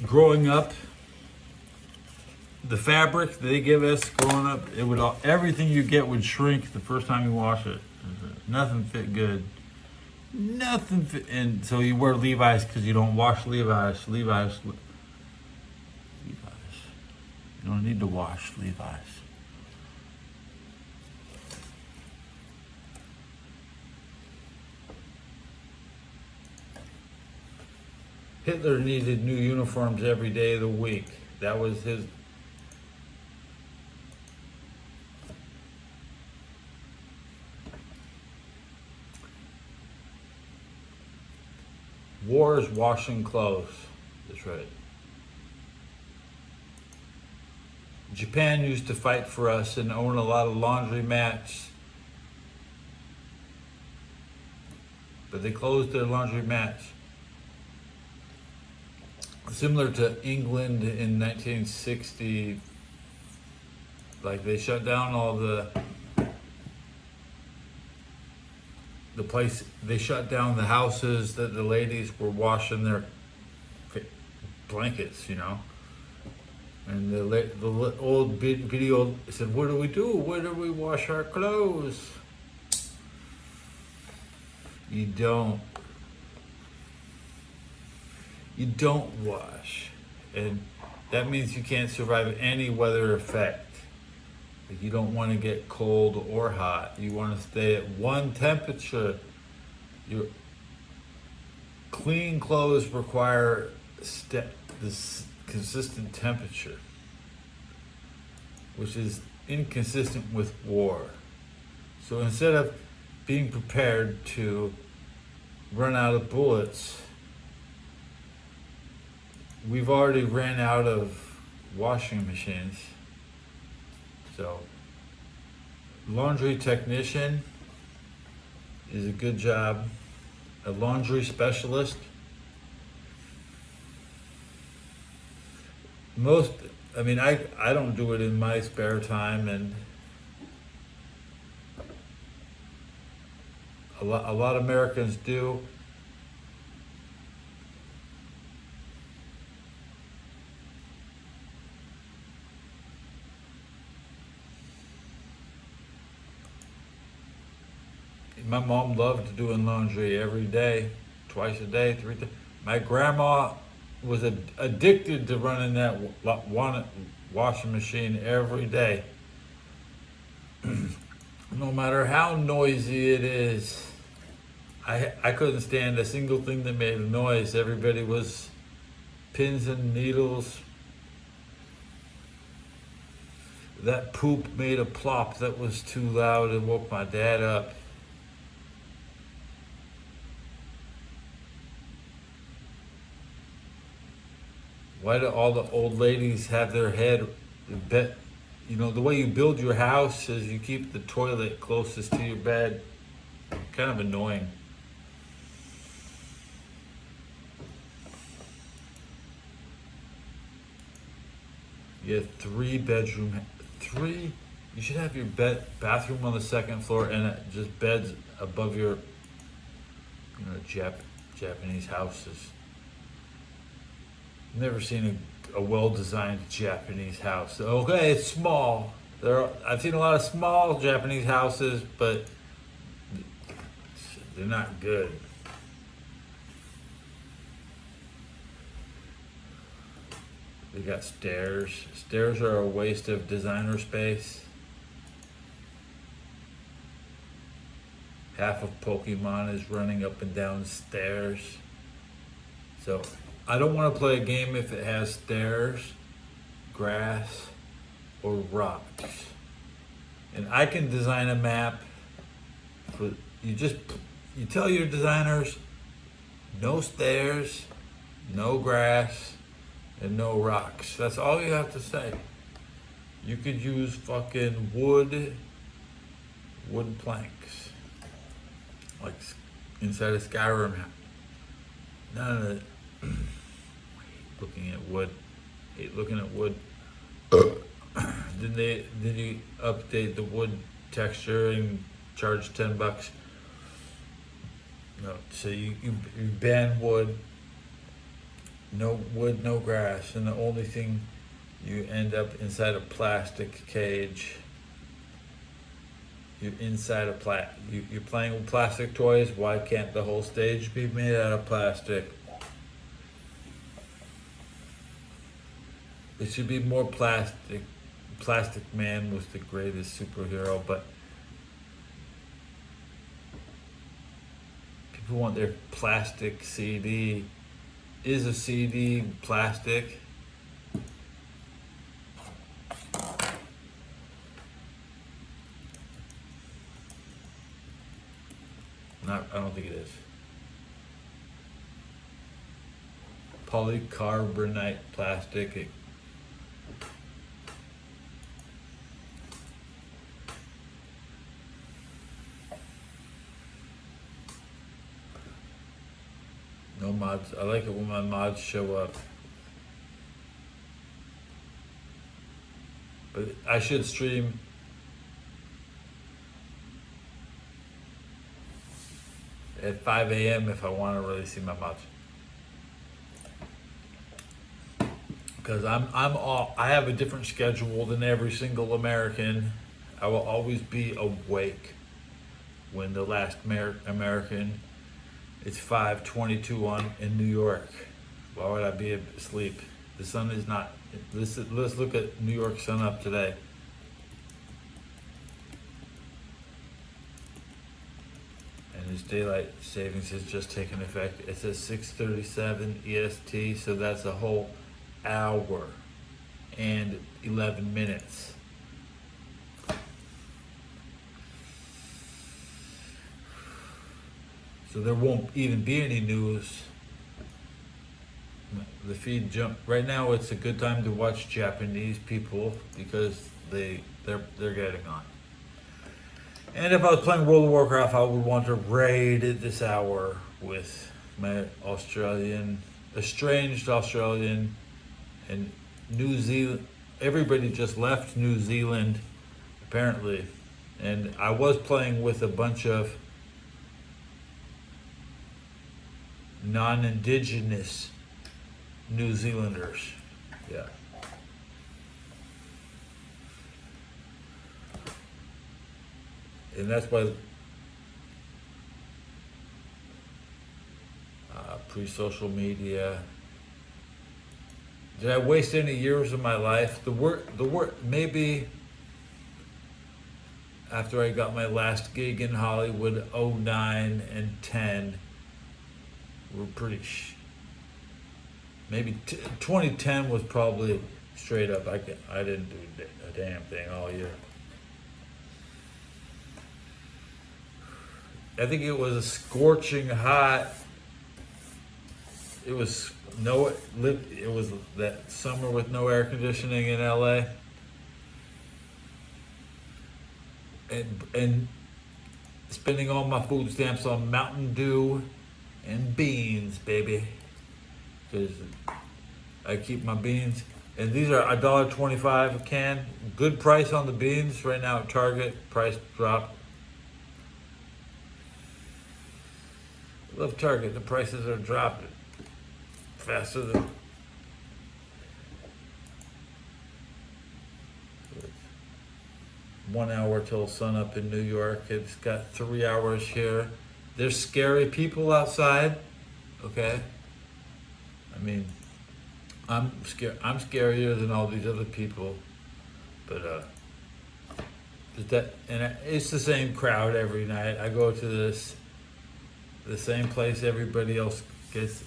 Growing up, the fabric they give us growing up, everything you get would shrink the first time you wash it. Nothing fit good. Nothing fit, and so you wear Levi's because you don't wash Levi's. Levi's. You don't need to wash Levi's. Hitler needed new uniforms every day of the week. That was his. War is washing clothes. That's right. Japan used to fight for us and own a lot of laundry mats. But they closed their laundry mats. Similar to England in 1960, like they shut down all the place, they shut down the houses that the ladies were washing their blankets, you know. And the old video said, "What do we do? Where do we wash our clothes?" You don't wash, and that means you can't survive any weather effect. You don't want to get cold or hot. You want to stay at one temperature. Your clean clothes require this consistent temperature, which is inconsistent with war. So instead of being prepared to run out of bullets, we've already ran out of washing machines. So laundry technician is a good job. A laundry specialist. I don't do it in my spare time, and a lot of Americans do. My mom loved doing laundry every day, twice a day, 3 times. My grandma was addicted to running that one washing machine every day. No matter how noisy it is, I couldn't stand a single thing that made a noise. Everybody was pins and needles. That poop made a plop that was too loud and woke my dad up. Why do all the old ladies have their head bent? You know, the way you build your house is you keep the toilet closest to your bed. Kind of annoying. You have 3-bedroom, you should have your bathroom on the 2nd floor and just beds above your, Japanese houses. Never seen a well-designed Japanese house. Okay, it's small. I've seen a lot of small Japanese houses, but they're not good. They got stairs. Stairs are a waste of designer space. Half of Pokemon is running up and down stairs. So I don't want to play a game if it has stairs, grass, or rocks. And I can design a map. You tell your designers, no stairs, no grass, and no rocks. That's all you have to say. You could use fucking wood planks, like inside a Skyrim. None of it. Hate looking at wood. Did you update the wood texture and charge $10? No. So you ban wood. No wood, no grass, and the only thing you end up inside a plastic cage. You're inside a you're playing with plastic toys. Why can't the whole stage be made out of plastic? It should be more plastic. Plastic Man was the greatest superhero, but people want their plastic CD. Is a CD plastic? I don't think it is. Polycarbonate plastic. No mods. I like it when my mods show up. But I should stream at 5 a.m. if I want to really see my mods. Because I have a different schedule than every single American. I will always be awake when the last American. It's 5:22 in New York. Why would I be asleep? The sun is not. Let's look at New York sun up today. And its daylight savings has just taken effect. It says 6:37 EST, so that's a whole hour and 11 minutes. So there won't even be any news. The feed jump right now. It's a good time to watch Japanese people because they're getting on. And if I was playing World of Warcraft, I would want to raid it this hour with my estranged Australian and New Zealand. Everybody just left New Zealand, apparently. And I was playing with a bunch of non-indigenous New Zealanders. Yeah. And that's why pre-social media. Did I waste any years of my life? The work, maybe after I got my last gig in Hollywood, 09 and 10, were pretty, maybe 2010 was probably straight up. I didn't do a damn thing all year. I think it was a scorching hot. It was that summer with no air conditioning in LA. And spending all my food stamps on Mountain Dew and beans, baby. Because I keep my beans. And these are $1.25 a can. Good price on the beans right now at Target. Price dropped. Love Target. The prices are dropping faster than 1 hour till sunup in New York. It's got 3 hours here. There's scary people outside. Okay. I mean, I'm scared. I'm scarier than all these other people. But it's the same crowd every night. I go to the same place everybody else gets.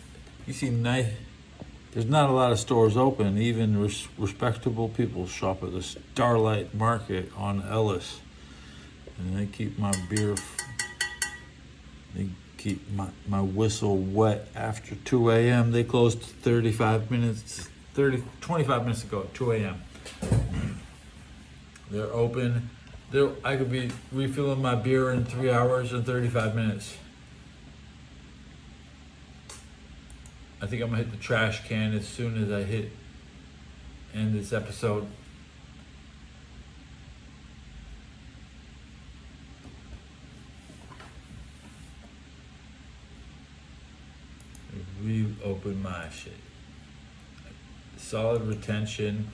You see, there's not a lot of stores open. Even respectable people shop at the Starlight Market on Ellis, and they keep my beer. They keep my whistle wet after 2 a.m. They closed 25 minutes ago at 2 a.m. They're open. I could be refilling my beer in 3 hours and 35 minutes. I think I'm gonna hit the trash can as soon as I end this episode. Reopen my shit. Solid retention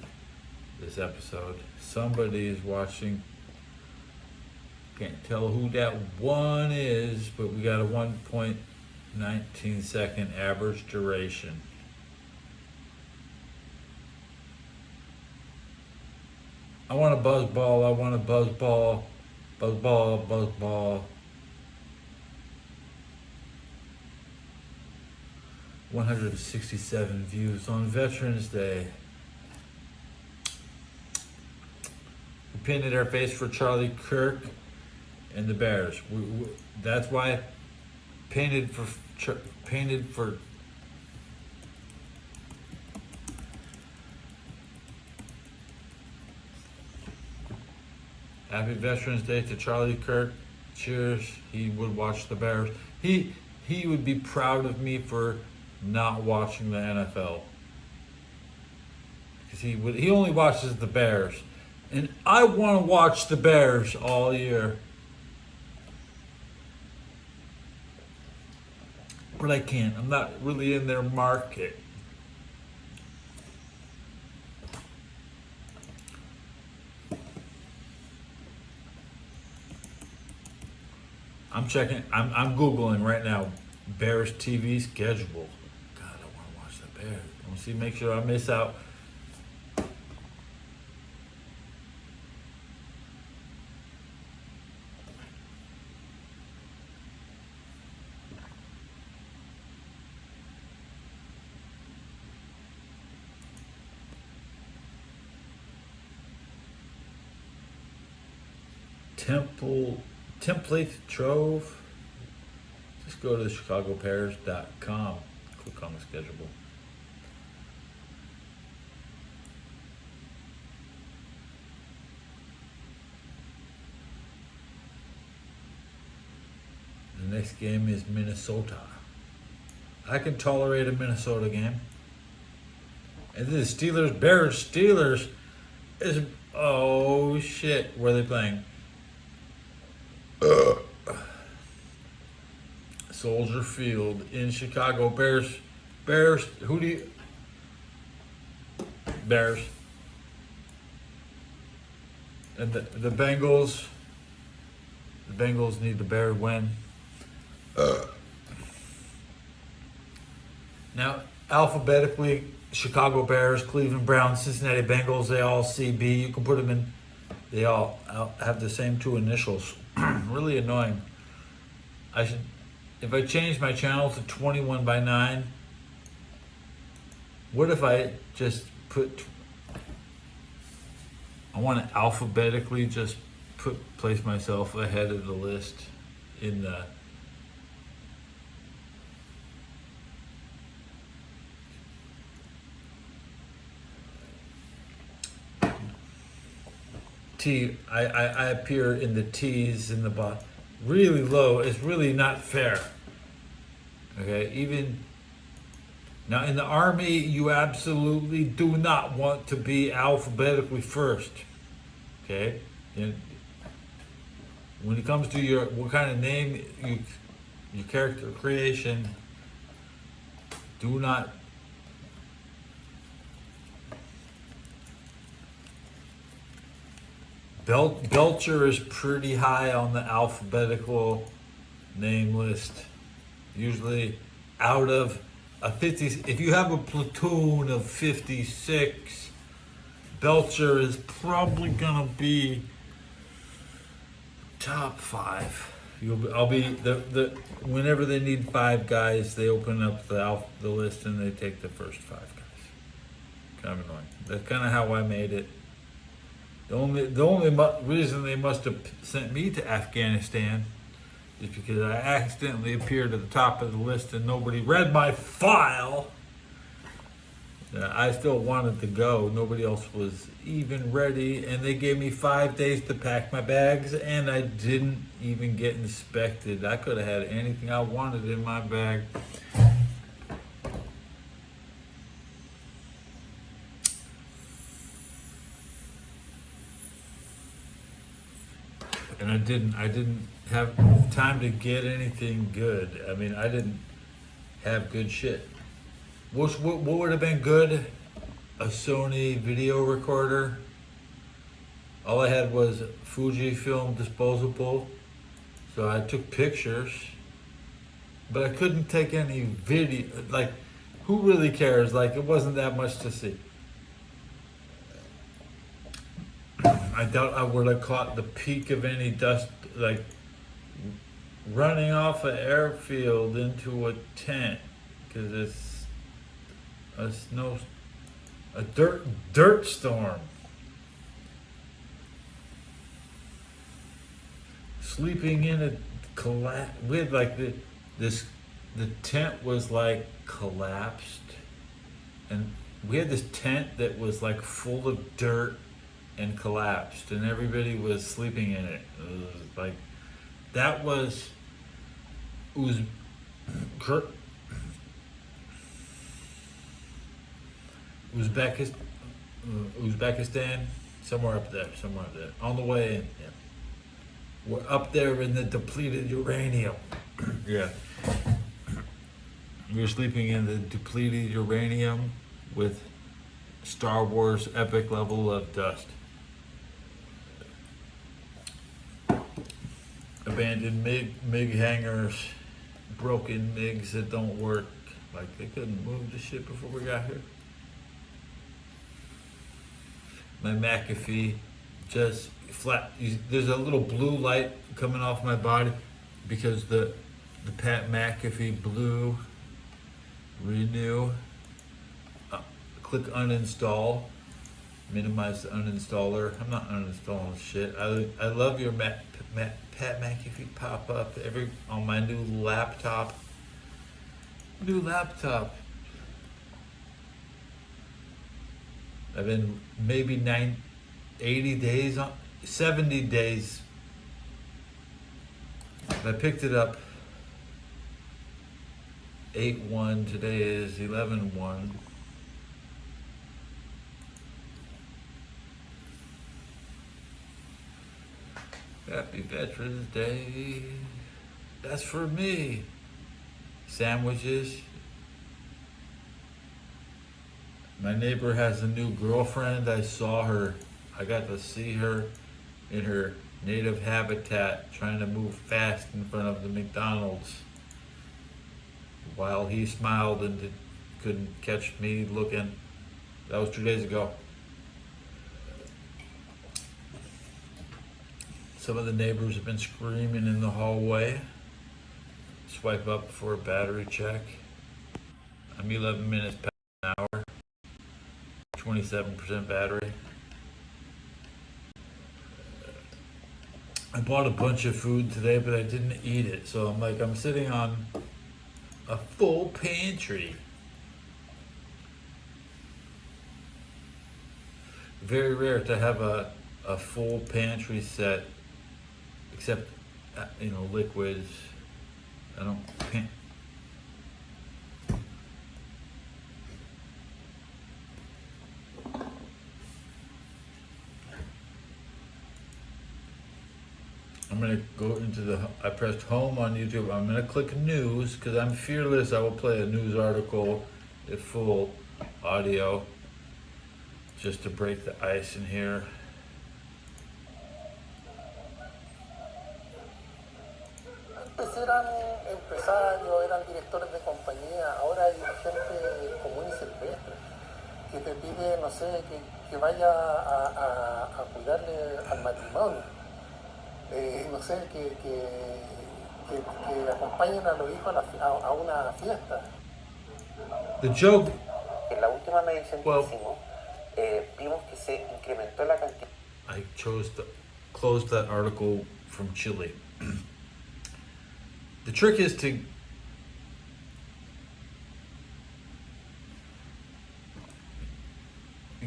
this episode. Somebody is watching. Can't tell who that one is, but we got a 1.19 second average duration. I want a buzz ball. I want a buzz ball. Buzz ball. Buzz ball. 167 views on Veterans Day. We painted our face for Charlie Kirk and the Bears. That's why painted for Happy Veterans Day to Charlie Kirk. Cheers. He would watch the Bears. He would be proud of me for not watching the NFL. Because he only watches the Bears. And I want to watch the Bears all year. But I can't. I'm not really in their market. I'm Googling right now. Bears TV schedule. God, I want to watch the Bears. I want to see, make sure I miss out. Template Trove. Just go to chicagobears.com. Click on the schedule. next game is Minnesota. I can tolerate a Minnesota game. And then the Steelers, Bears. Steelers is, oh shit, where are they playing? Soldier Field in Chicago. Bears, who do you? Bears. And the Bengals need the Bears win. Now, alphabetically, Chicago Bears, Cleveland Browns, Cincinnati Bengals, they all CB. You can put them in, they all have the same two initials. Really annoying. If I change my channel to 21/9, what if I just I want to alphabetically just place myself ahead of the list in the T. I appear in the T's in the bottom, really low. It's really not fair. Okay, even now in the Army, you absolutely do not want to be alphabetically first. Okay, and when it comes to what kind of name your character creation, do not. Belcher is pretty high on the alphabetical name list. Usually out of a 50, if you have a platoon of 56, Belcher is probably gonna be top 5. I'll be whenever they need 5 guys, they open up the list and they take the first 5 guys. Kind of annoying. That's kind of how I made it. The only reason they must have sent me to Afghanistan is because I accidentally appeared at the top of the list and nobody read my file. I still wanted to go. Nobody else was even ready, and they gave me 5 days to pack my bags, and I didn't even get inspected. I could have had anything I wanted in my bag. And I didn't have time to get anything good. I mean, I didn't have good shit. What would have been good? A Sony video recorder. All I had was Fujifilm disposable. So I took pictures, but I couldn't take any video. Like, who really cares? Like, it wasn't that much to see. I doubt I would have caught the peak of any dust, like running off an airfield into a tent, because it's a dirt storm. Sleeping in a we had like the tent was like collapsed, and we had this tent that was like full of dirt and collapsed, and everybody was sleeping in it. It was like Uzbekistan, somewhere up there, on the way in. Yeah. We're up there in the depleted uranium. Yeah. We were sleeping in the depleted uranium with Star Wars epic level of dust. Abandoned MiG hangars, broken MiGs that don't work. Like, they couldn't move the shit before we got here. My McAfee just flat. There's a little blue light coming off my body because the Pat McAfee blue renew. Click uninstall. Minimize the uninstaller. I'm not uninstalling shit. I love your Pat McAfee pop up on my new laptop. I've been maybe 80 days on 70 days. I picked it up 8-1. Today is 11-1. Happy Veterans Day. That's for me. Sandwiches. My neighbor has a new girlfriend. I saw her. I got to see her in her native habitat trying to move fast in front of the McDonald's while he smiled and couldn't catch me looking. That was 2 days ago. Some of the neighbors have been screaming in the hallway. Swipe up for a battery check. I'm 11 minutes past an hour. 27% battery. I bought a bunch of food today, but I didn't eat it. So I'm sitting on a full pantry. Very rare to have a full pantry set, except, liquids. I don't, I'm gonna go into I pressed home on YouTube. I'm gonna click news because I'm fearless. I will play a news article at full audio just to break the ice in here. Antes eran empresarios, eran directores de compañía, ahora hay gente común y silvestre que te pide, no sé, que vaya a cuidarle al matrimonio. No sé, que acompañen a los hijos a una fiesta. The joke. En la última medición que Well, hicimos, vimos que se incrementó la cantidad. I chose to close that article from Chile. The trick is to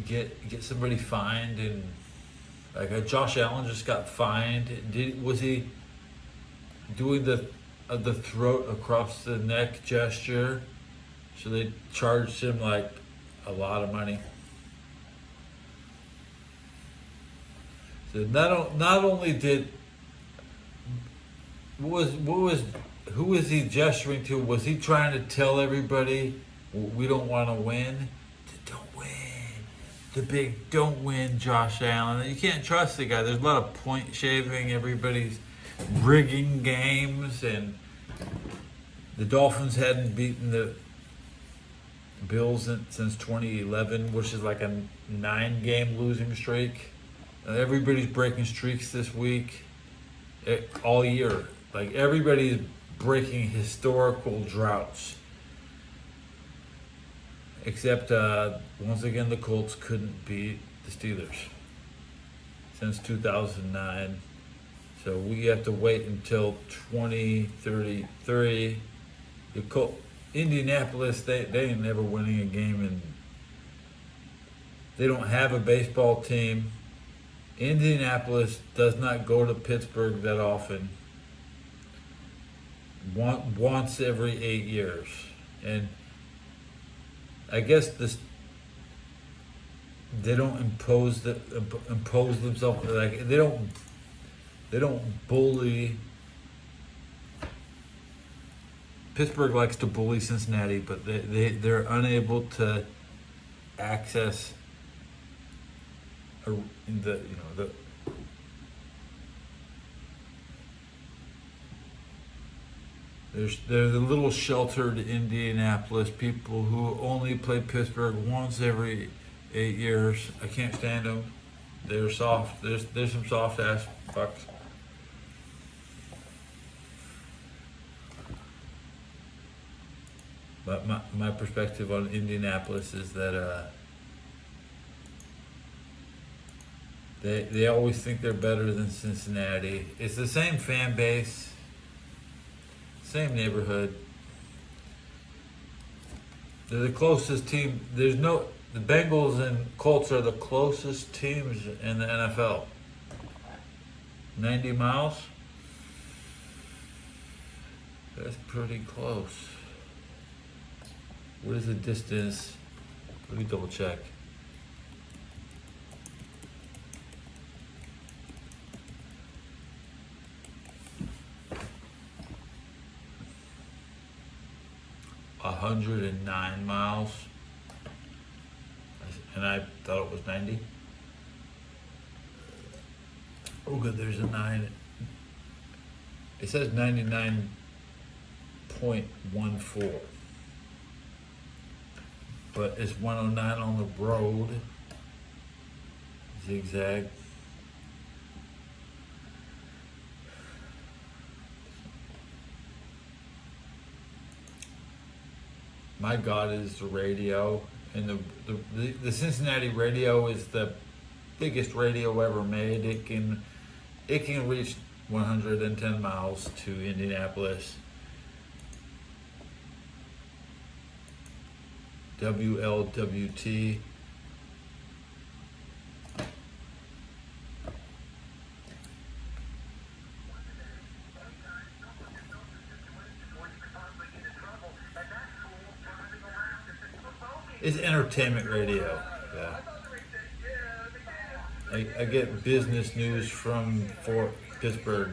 get somebody fined, and like Josh Allen just got fined. Was he doing the throat across the neck gesture? So they charged him like a lot of money. So not only did who was he gesturing to? Was he trying to tell everybody we don't want to win? Don't win. The big don't win, Josh Allen. You can't trust the guy. There's a lot of point shaving. Everybody's rigging games, and the Dolphins hadn't beaten the Bills since 2011, which is like a 9-game losing streak. Everybody's breaking streaks this week, all year. Like everybody's breaking historical droughts. Except once again, the Colts couldn't beat the Steelers since 2009. So we have to wait until 2033. Indianapolis, they ain't never winning a game, and they don't have a baseball team. Indianapolis does not go to Pittsburgh that often. Once every 8 years, and I guess they don't impose themselves, like they don't bully. Pittsburgh likes to bully Cincinnati, but they're unable to access There's a little sheltered Indianapolis people who only play Pittsburgh once every 8 years. I can't stand them. They're soft. There's some soft ass fucks. But my perspective on Indianapolis is that they always think they're better than Cincinnati. It's the same fan base. Same neighborhood. They're the closest team. The Bengals and Colts are the closest teams in the NFL. 90 miles? That's pretty close. What is the distance? Let me double check. $109 miles, and I thought it was 90. Oh, good. There's a 9. It says 99.14, but it's 109 on the road. Zigzag. My God is the radio, and the Cincinnati radio is the biggest radio ever made. It can reach 110 miles to Indianapolis. WLWT. It's entertainment radio. Yeah. I get business news from Pittsburgh.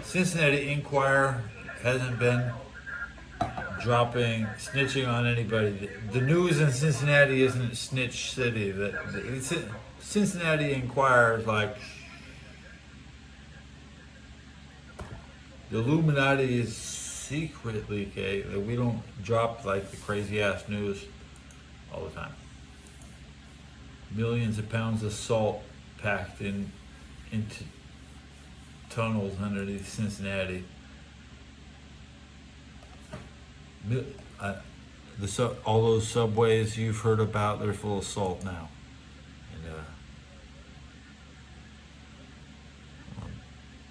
Cincinnati Enquirer hasn't been snitching on anybody. The news in Cincinnati isn't snitch city. Cincinnati Enquirer is like the Illuminati is secretly gay. We don't drop like the crazy ass news all the time. Millions of pounds of salt packed into tunnels underneath Cincinnati. All those subways you've heard about, they're full of salt now. And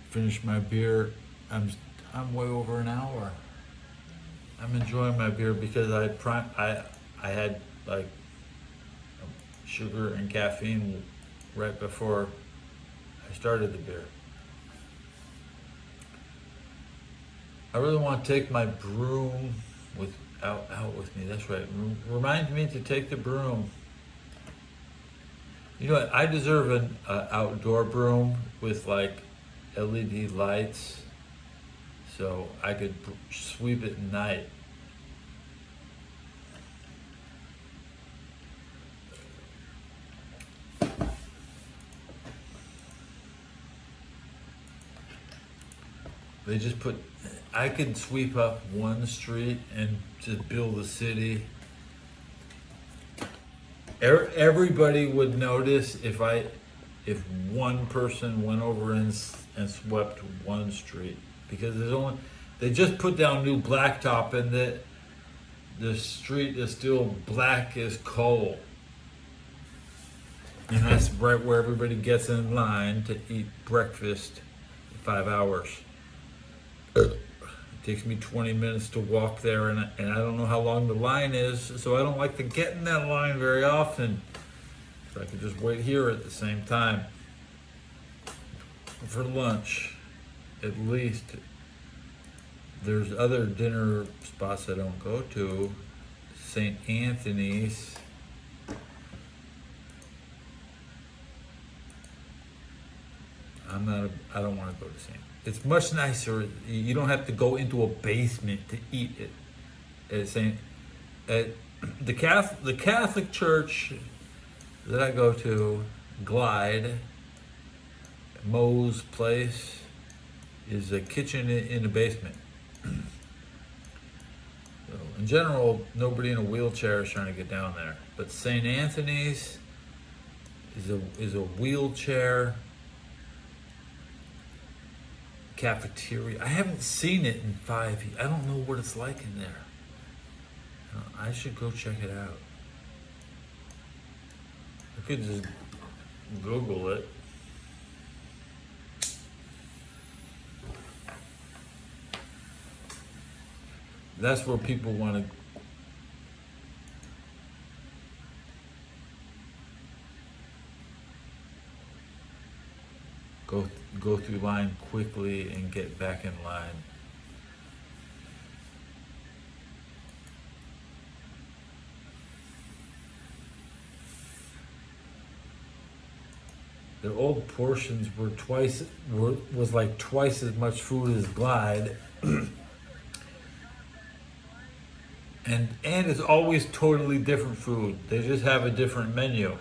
finish my beer. I'm way over an hour. I'm enjoying my beer because I had like sugar and caffeine right before I started the beer. I really want to take my broom out with me. That's right. Remind me to take the broom. You know what? I deserve an outdoor broom with like LED lights, so I could sweep at night. They just I could sweep up one street and just build a city. Everybody would notice if one person went over and swept one street, because they just put down new blacktop and the street is still black as coal. And that's right where everybody gets in line to eat breakfast in 5 hours. It takes me 20 minutes to walk there, and I don't know how long the line is, so I don't like to get in that line very often. So I could just wait here at the same time. For lunch, at least. There's other dinner spots I don't go to. St. Anthony's. I don't want to go to St. It's much nicer. You don't have to go into a basement to eat it. The Catholic Church that I go to, Glide, Moe's Place, is a kitchen in the basement. So in general, nobody in a wheelchair is trying to get down there. But St. Anthony's is a wheelchair cafeteria. I haven't seen it in 5 years. I don't know what it's like in there. I should go check it out. I could just Google it. That's where people want to go through line quickly and get back in line. Their old portions was like twice as much food as Glide. And it's always totally different food. They just have a different menu.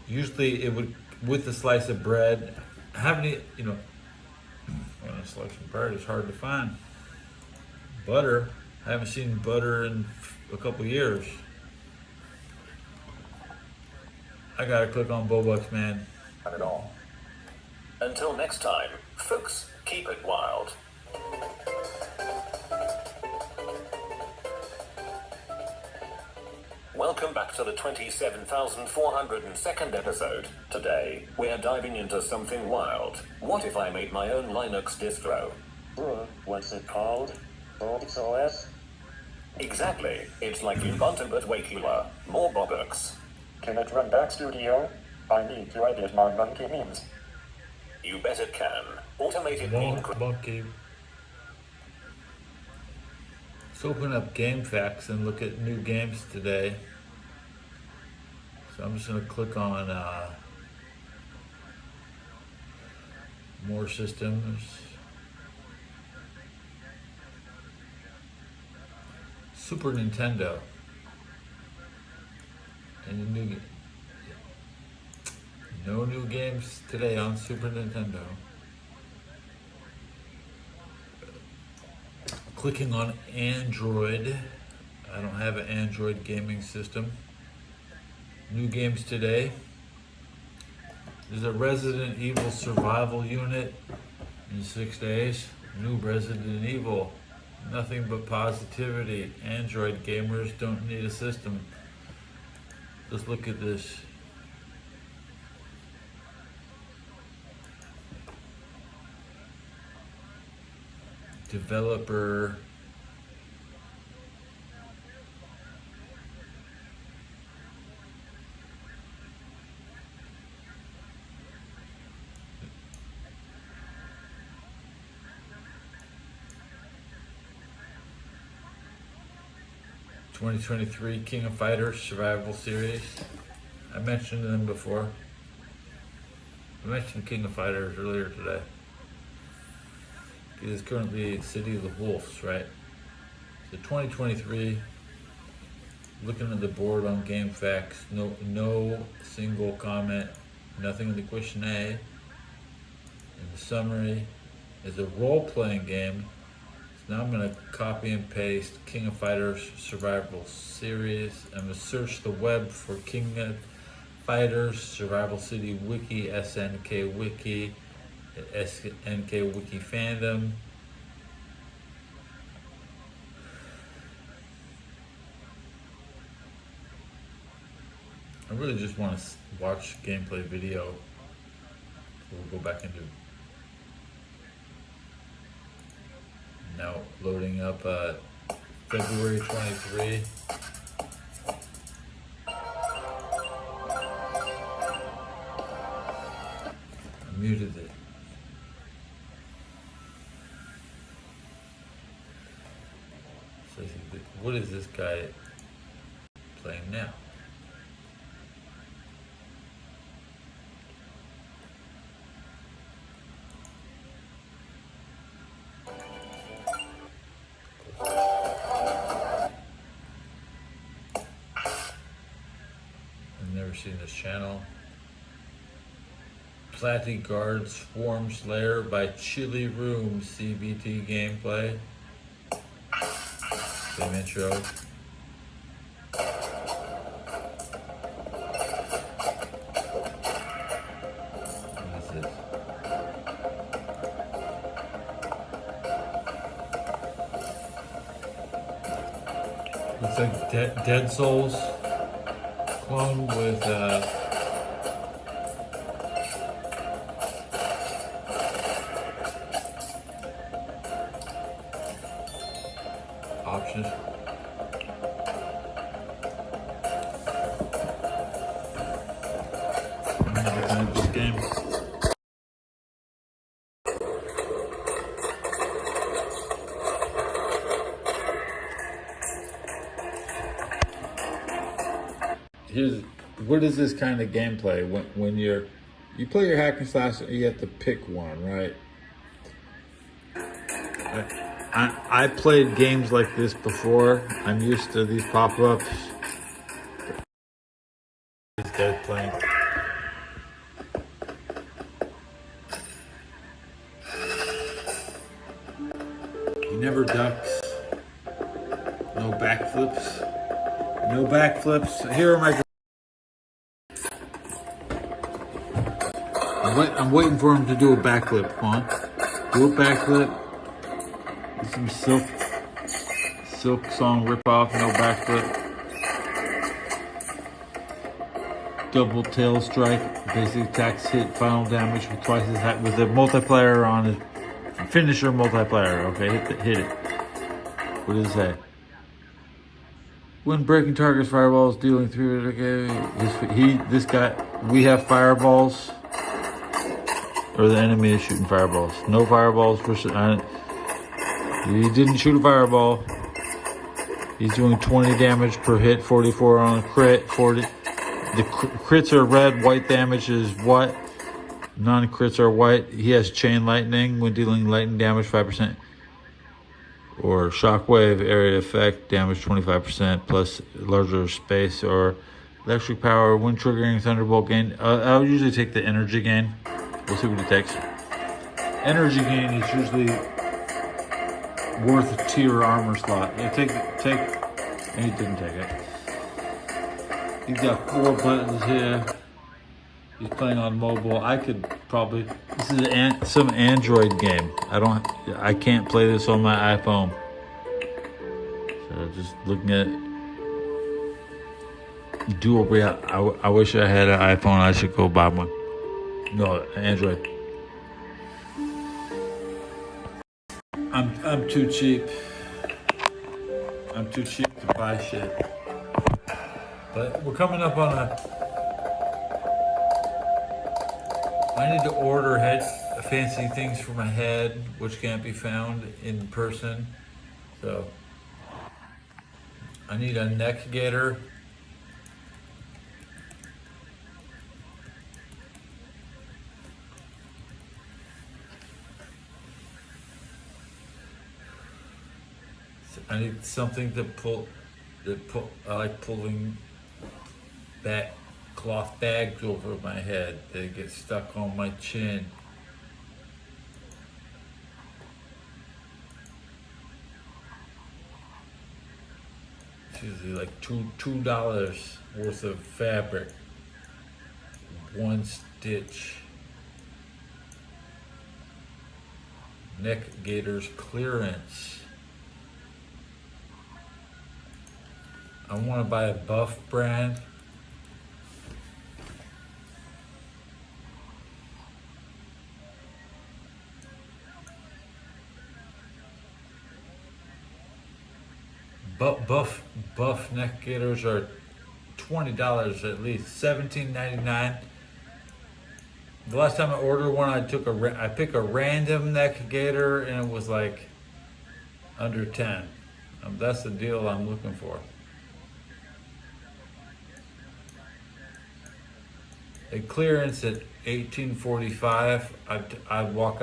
Usually it would, with a slice of bread, having it, you know, when a slice of bread is hard to find. Butter, I haven't seen butter in a couple years. I gotta click on Bobucks, man. Not at all. Until next time, folks, keep it wild. Welcome back to the 27,402nd episode. Today, we're diving into something wild. What if I made my own Linux distro? What's it called? Bob's OS? Exactly. It's like Ubuntu but way cooler. More Bobucks. Can it run Back Studio? I need to edit my monkey memes. You bet it can. Automated meme Monkey. Let's open up GameFAQs and look at new games today. So I'm just going to click on more systems. Super Nintendo. And no new games today on Super Nintendo. Clicking on Android. I don't have an Android gaming system. New games today. There's a Resident Evil survival unit in 6 days. New Resident Evil. Nothing but positivity. Android gamers don't need a system. Let's look at this. Developer. (2023) King of Fighters Survival Series. I mentioned them before. I mentioned King of Fighters earlier today. It is currently City of the Wolves, right? So 2023, looking at the board on GameFAQs, no single comment, nothing in the questionnaire. In the summary, is a role-playing game. So now I'm gonna copy and paste King of Fighters Survival Series. I'm gonna search the web for King of Fighters Survival City Wiki, SNK Wiki, SNK Wiki Fandom. I really just want to watch gameplay video. So we'll go back into now loading up February 23. I muted it. So what is this guy playing now? I've never seen this channel. Platy Guard Swarm Slayer by Chili Room CBT gameplay. Same intro. What is this? Looks like Dead Souls clone with options. I'm never played this game. Here's what is this kind of gameplay when you play your hack and slash? You have to pick one, right? I played games like this before. I'm used to these pop-ups. These guys playing. He never ducks. No backflips. No backflips. Here are my. I'm waiting for him to do a backflip. Come on. Do a backflip. Some Silk Song ripoff, no backflip. Double tail strike, basic attacks hit final damage with twice as high with a multiplier on his finisher multiplier. Okay, hit it. What does it say? When breaking targets fireballs, dealing through it. Okay, this guy. We have fireballs, or the enemy is shooting fireballs. No fireballs for. He didn't shoot a fireball. He's doing 20 damage per hit, 44 on a crit, 40. The crits are red, white damage is what? Non-crits are white. He has chain lightning when dealing lightning damage 5%. Or shockwave area effect damage 25% plus larger space or electric power when triggering thunderbolt gain. I'll usually take the energy gain. We'll see what it takes. Energy gain is usually worth a tier armor slot. Yeah, take. And he didn't take it. He's got 4 buttons here. He's playing on mobile. I could probably. This is some Android game. I can't play this on my iPhone. So just looking at dual reality. I wish I had an iPhone. I should go buy one. No, Android. I'm too cheap. I'm too cheap to buy shit. But we're coming up on I need to order fancy things for my head, which can't be found in person. So I need a neck gaiter. I need something to pull. I like pulling back cloth bags over my head. They get stuck on my chin. It's usually like $2 worth of fabric, 1 stitch. Neck gaiters clearance. I want to buy a Buff brand. Buff neck gaiters are $20 at least, $17.99. The last time I ordered one, I picked a random neck gaiter and it was like under 10. That's the deal I'm looking for. A clearance at $18.45. I'd walk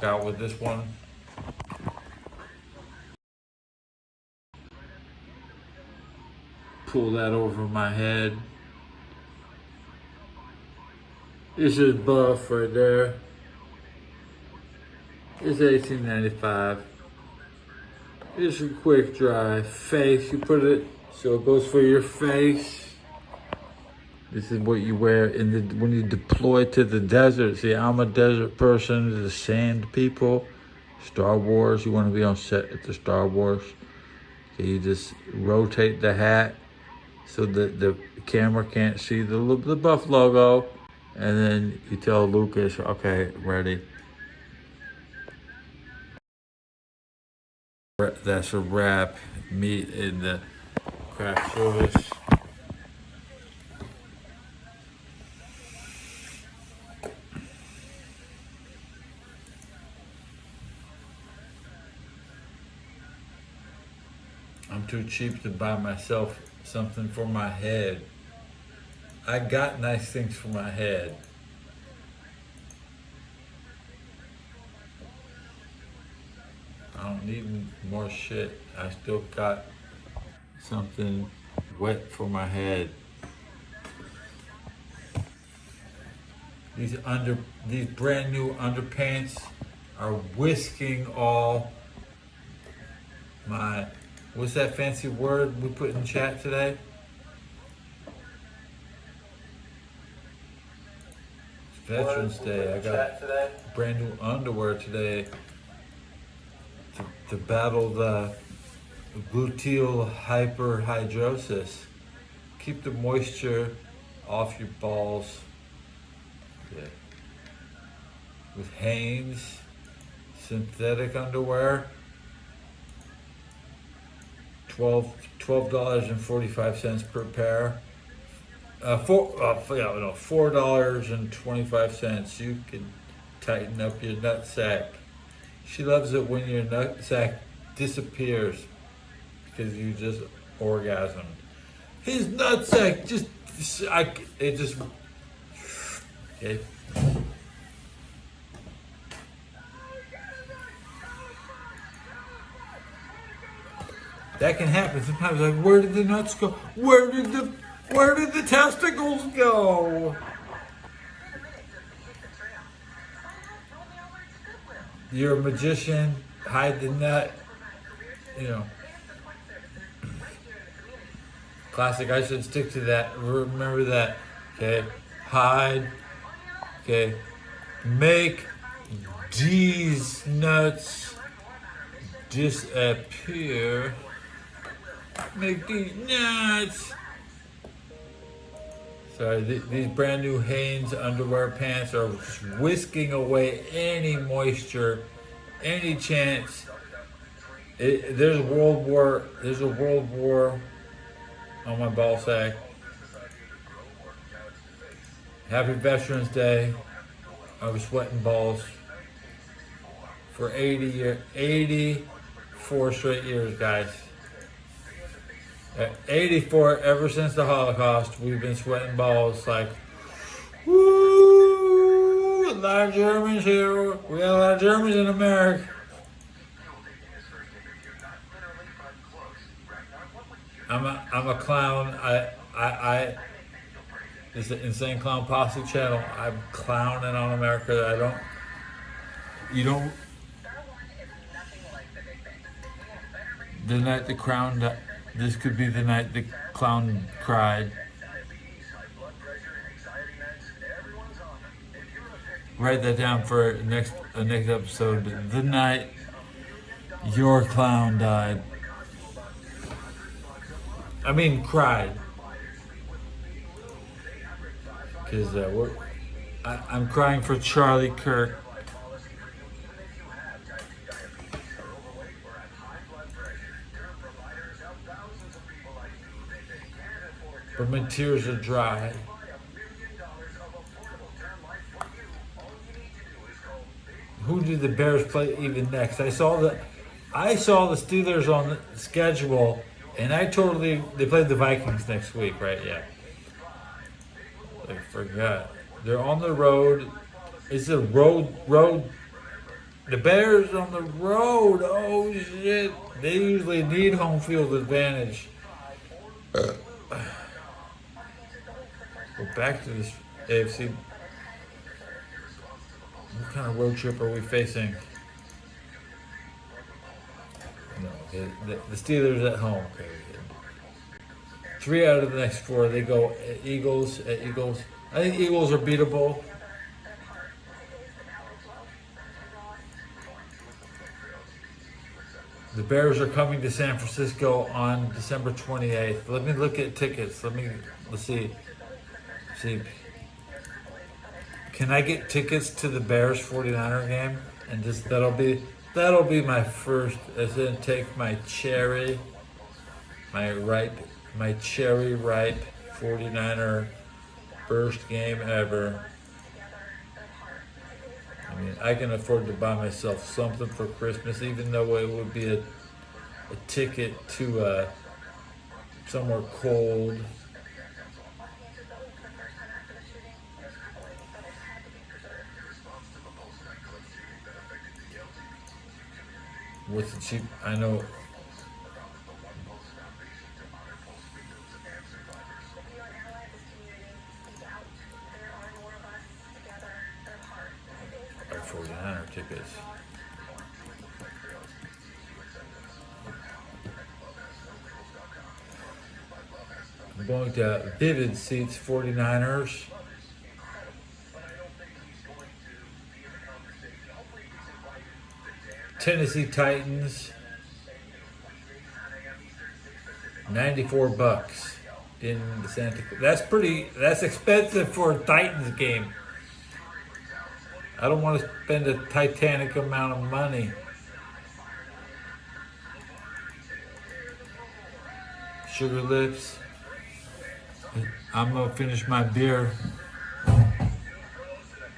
out with this one. Pull that over my head. This is Buff right there. It's $18.95. It's a quick dry face. You put it so it goes for your face. This is what you wear when you deploy to the desert. See, I'm a desert person, the sand people. Star Wars, you want to be on set at the Star Wars. So you just rotate the hat so that the camera can't see the Buff logo. And then you tell Lucas, okay, ready. That's a wrap. Meat in the craft service. I'm too cheap to buy myself something for my head. I got nice things for my head. I don't need more shit. I still got something wet for my head. These brand new underpants are whisking all my, what's that fancy word we put in chat today? It's Veterans Day. I got brand new underwear today to battle the gluteal hyperhidrosis. Keep the moisture off your balls. Yeah. With Hanes synthetic underwear, $12.45 per pair. $4.25. You can tighten up your nut sack. She loves it when your nut sack disappears because you just orgasmed. His nut sack okay. That can happen sometimes. Like, where did the nuts go? Where did the testicles go? You're a magician. Hide the nut. You know. Classic. I should stick to that. Remember that. Okay. Hide. Okay. Make these nuts disappear. Make these nuts. Sorry, these brand new Hanes underwear pants are just whisking away any moisture, any chance. There's a world war on my ball sack. Happy Veterans Day. I was sweating balls for 84 straight years, guys. 84, ever since the Holocaust, we've been sweating balls like, woo, a lot of Germans here. We got a lot of Germans in America. I'm a clown. It's the Insane Clown Posse channel. I'm clowning on America. The night the crown, this could be the night the clown cried. Write that down for next episode. The night your clown died. I mean, cried. Because I'm crying for Charlie Kirk. But my tears are dry. Who did the Bears play even next? I saw the Steelers on the schedule, and they played the Vikings next week, right? Yeah. I forgot. They're on the road. It's a road. The Bears on the road. Oh shit! They usually need home field advantage. Go back to this AFC. What kind of road trip are we facing? No, the Steelers at home. Okay. 3 out of the next 4, they go Eagles. I think Eagles are beatable. The Bears are coming to San Francisco on December 28th. Let me look at tickets. Let's see. Can I get tickets to the Bears 49er game? And just that'll be my first. As in, take my cherry ripe 49er first game ever. I mean, I can afford to buy myself something for Christmas, even though it would be a ticket to somewhere cold. What's the cheap? I know. If you are an ally of this community, speak out. There are more of us together than apart. It is the Our power of 49er tickets. I'm going to Vivid Seats 49ers. Tennessee Titans. $94 in Santa Cruz. That's expensive for a Titans game. I don't want to spend a titanic amount of money. Sugar Lips. I'm gonna finish my beer.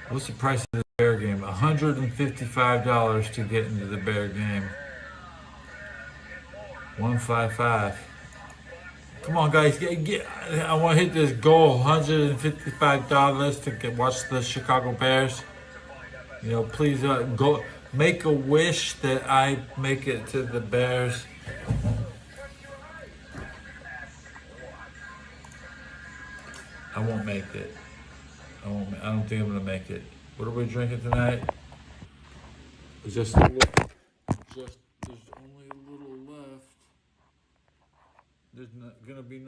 What's the price of the Bear game? $155 to get into the Bear game. 155. Come on, guys, I want to hit this goal. $155 to watch the Chicago Bears. You know, please go make a wish that I make it to the Bears. I won't make it. I don't think I'm gonna make it. What are we drinking tonight? There's only a little left. There's not gonna be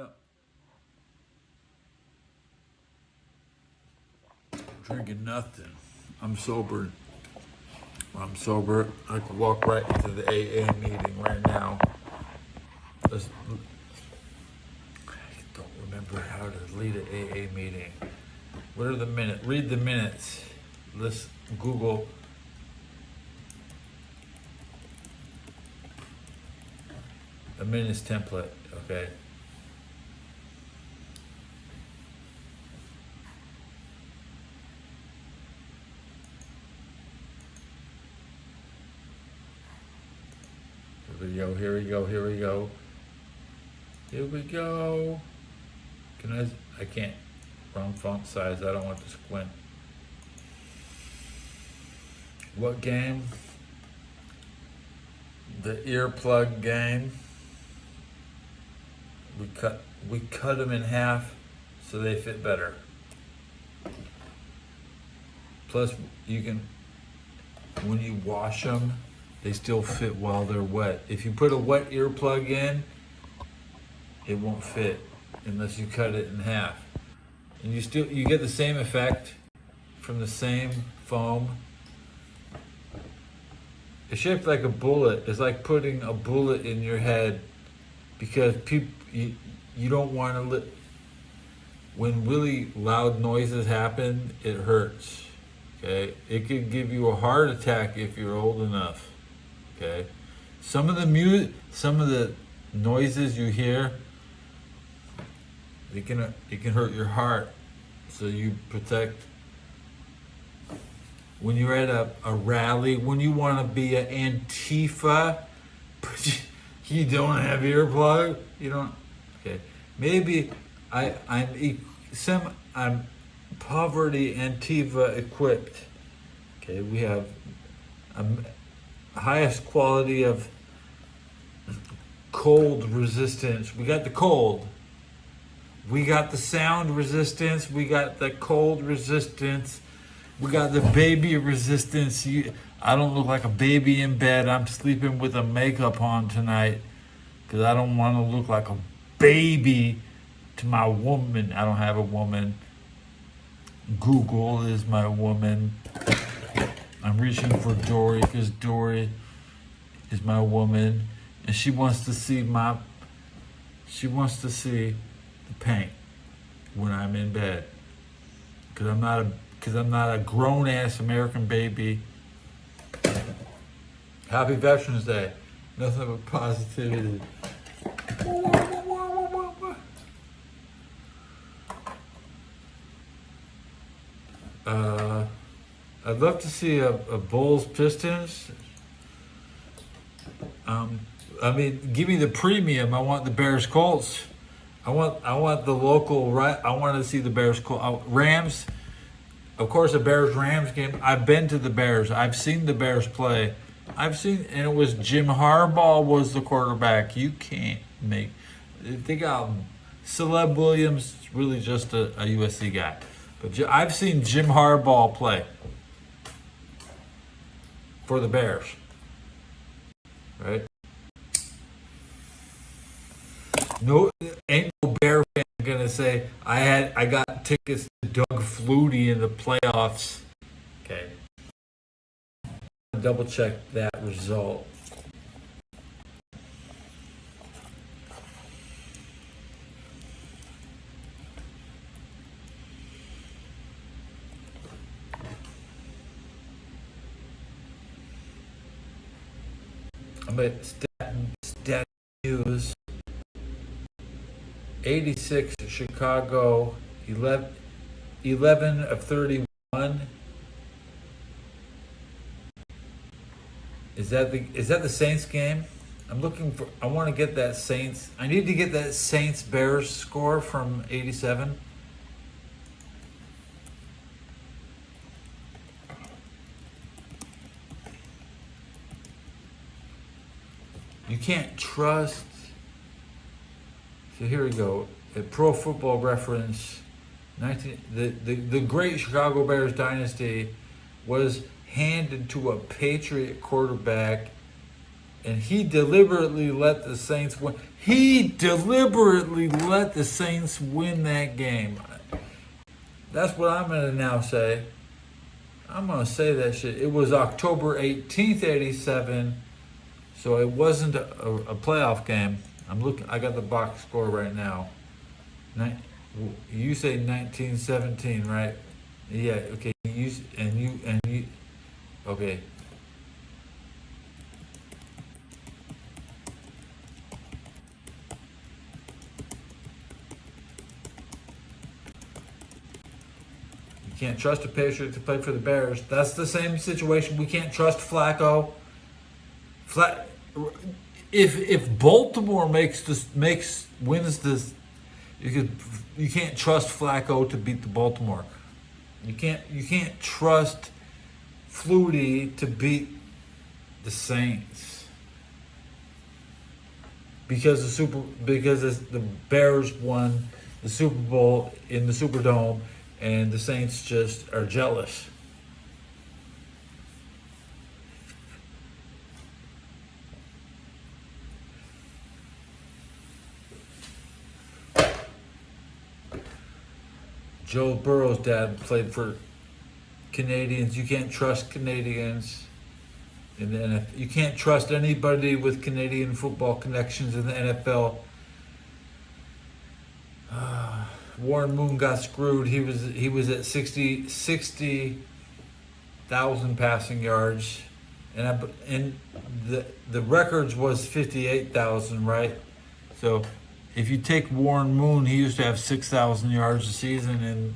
drinking nothing. I'm sober. I could walk right into the AA meeting right now. I don't remember how to lead an AA meeting. What are the minutes? Read the minutes. Let's Google. A minutes template, okay. Here we go. I can't, wrong font size, I don't want to squint. What game? The earplug game. We cut them in half so they fit better. Plus, you can, when you wash them, they still fit while they're wet. If you put a wet earplug in, it won't fit unless you cut it in half. And you get the same effect from the same foam. It's shaped like a bullet. It's like putting a bullet in your head because you don't want to when really loud noises happen, it hurts. Okay? It could give you a heart attack if you're old enough. Okay? Some of the noises you hear, it can hurt your heart. So you protect. When you're at a rally, when you want to be an Antifa, but you don't have earplug, you don't. Okay, maybe I'm poverty Antifa equipped. Okay, we have highest quality of cold resistance. We got the cold. We got the sound resistance. We got the cold resistance. We got the baby resistance. I don't look like a baby in bed. I'm sleeping with a makeup on tonight because I don't want to look like a baby to my woman. I don't have a woman. Google is my woman. I'm reaching for Dory because Dory is my woman, and she wants to see the paint when I'm in bed because I'm not a grown-ass American baby. Happy Veterans Day. Nothing but positivity. I'd love to see a Bulls Pistons. Give me the premium. I want the Bears Colts. I want the local, right? I want to see the Bears Colts. Rams. Of course, the Bears-Rams game. I've been to the Bears. I've seen the Bears play. I've seen, and it was Jim Harbaugh was the quarterback. You can't make. They got Caleb Williams, really just a USC guy, but I've seen Jim Harbaugh play for the Bears. Right? No, ain't no Bear fan gonna say I got tickets to Doug Flutie in the playoffs. Okay. Double check that result. I'm at stat news. 86 Chicago, 11 of 31. Is that the Saints game? I want to get that Saints. I need to get that Saints Bears score from 87. You can't trust. So here we go. At Pro Football Reference, the great Chicago Bears dynasty was handed to a Patriot quarterback, and he deliberately let the Saints win. He deliberately let the Saints win that game. That's what I'm going to now say. I'm going to say that shit. It was October 18th, 87, so it wasn't a playoff game. I got the box score right now. You say 1917, right? Yeah. Okay. You. Okay. You can't trust a Patriot to play for the Bears. That's the same situation. We can't trust Flacco. If Baltimore wins this, you can't trust Flacco to beat the Baltimore. You can't trust Flutie to beat the Saints because the Bears won the Super Bowl in the Superdome, and the Saints just are jealous. Joe Burrow's dad played for Canadians. You can't trust Canadians in the NFL. You can't trust anybody with Canadian football connections in the NFL. Warren Moon got screwed. He was at 60,000 passing yards, and the records was 58,000, right? So if you take Warren Moon, he used to have 6,000 yards a season in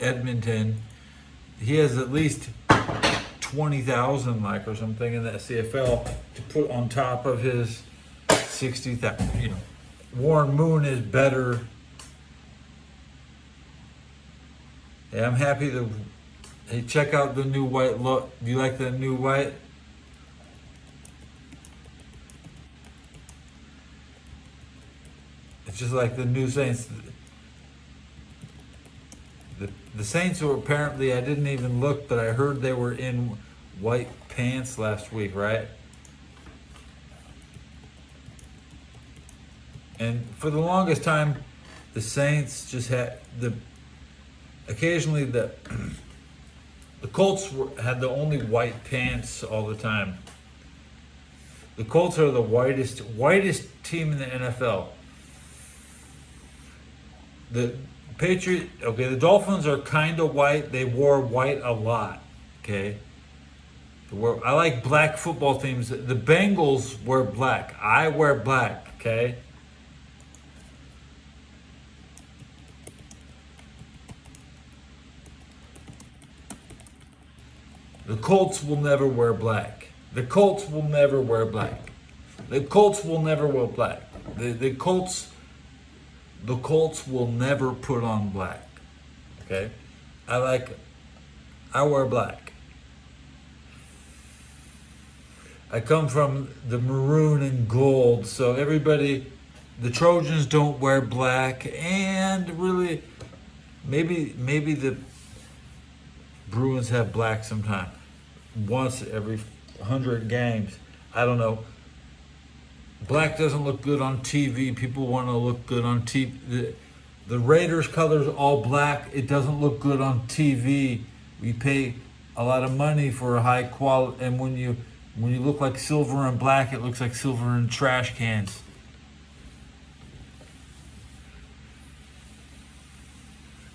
Edmonton. He has at least 20,000 or something in that CFL to put on top of his 60,000. Warren Moon is better. Yeah, I'm happy to. Hey, check out the new white look. Do you like the new white? It's just like the new Saints. The Saints were apparently, I didn't even look, but I heard they were in white pants last week, right? And for the longest time, the Saints just had occasionally the Colts had the only white pants all the time. The Colts are the whitest team in the NFL. The Dolphins are kind of white. They wore white a lot, okay? I like black football teams. The Bengals wear black. I wear black, okay? The Colts will never wear black. The Colts will never wear black. The Colts will never wear black. The Colts will never put on black. Okay? I wear black. I come from the maroon and gold, so everybody, the Trojans don't wear black, and really, maybe the Bruins have black sometime, once every 100 games. I don't know. Black doesn't look good on TV. People want to look good on TV. The Raiders colors all black. It doesn't look good on TV. We pay a lot of money for a high quality, and when you look like silver and black, it looks like silver in trash cans.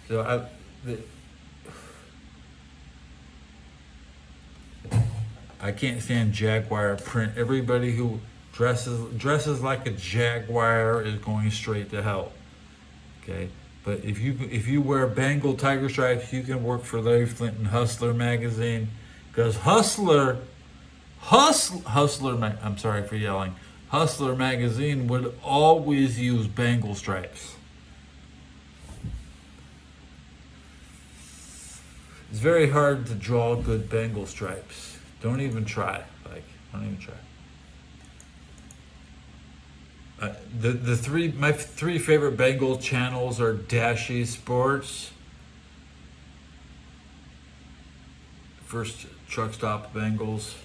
So I can't stand Jaguar print. Everybody who dresses like a Jaguar is going straight to hell. Okay, but if you wear Bengal tiger stripes, you can work for Larry Flint and Hustler magazine, because Hustler. I'm sorry for yelling. Hustler magazine would always use Bengal stripes. It's very hard to draw good Bengal stripes. Don't even try. Don't even try. My three favorite Bengal channels are Dashy Sports, First Truck Stop Bengals.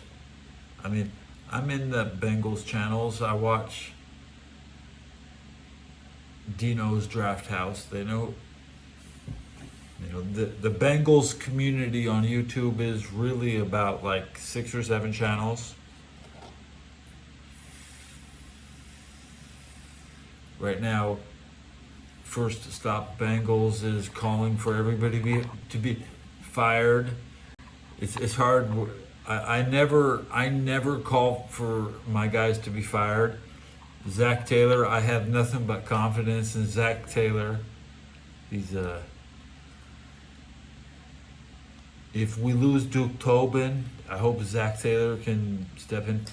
I mean, I'm in the Bengals channels. I watch Dino's Draft House. They know, the Bengals community on YouTube is really about like 6 or 7 channels. Right now, First Stop Bengals is calling for everybody to be fired. It's hard. I never call for my guys to be fired. Zach Taylor, I have nothing but confidence in Zach Taylor. He's if we lose Duke Tobin, I hope Zach Taylor can step in.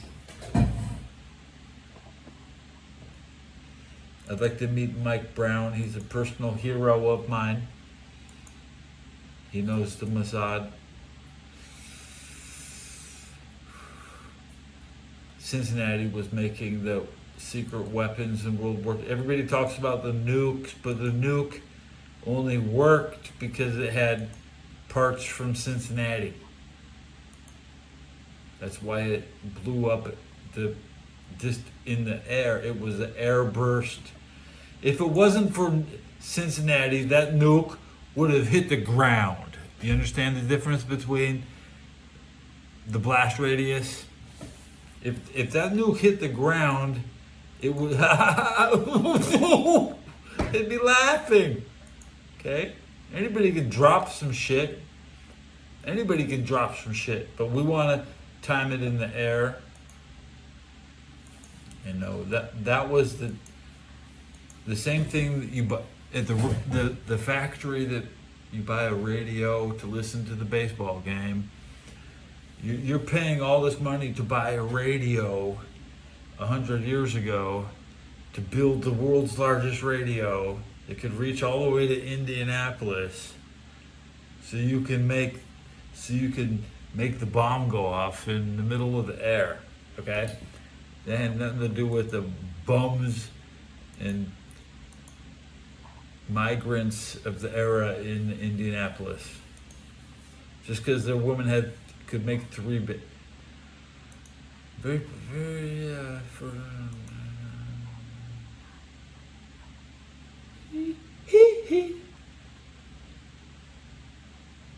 I'd like to meet Mike Brown. He's a personal hero of mine. He knows the Mossad. Cincinnati was making the secret weapons in World War II. Everybody talks about the nukes, but the nuke only worked because it had parts from Cincinnati. That's why it blew up just in the air. It was an air burst. If it wasn't for Cincinnati, that nuke would have hit the ground. You understand the difference between the blast radius? If that nuke hit the ground, it would they'd be laughing. Okay? Anybody can drop some shit. Anybody can drop some shit, but we want to time it in the air. That was the same thing that you buy at the factory that you buy a radio to listen to the baseball game. You're paying all this money to buy a radio 100 years ago to build the world's largest radio that could reach all the way to Indianapolis, so you can make the bomb go off in the middle of the air. Okay, that had nothing to do with the bums and migrants of the era in Indianapolis. Just because their woman could make 3 bit. Very,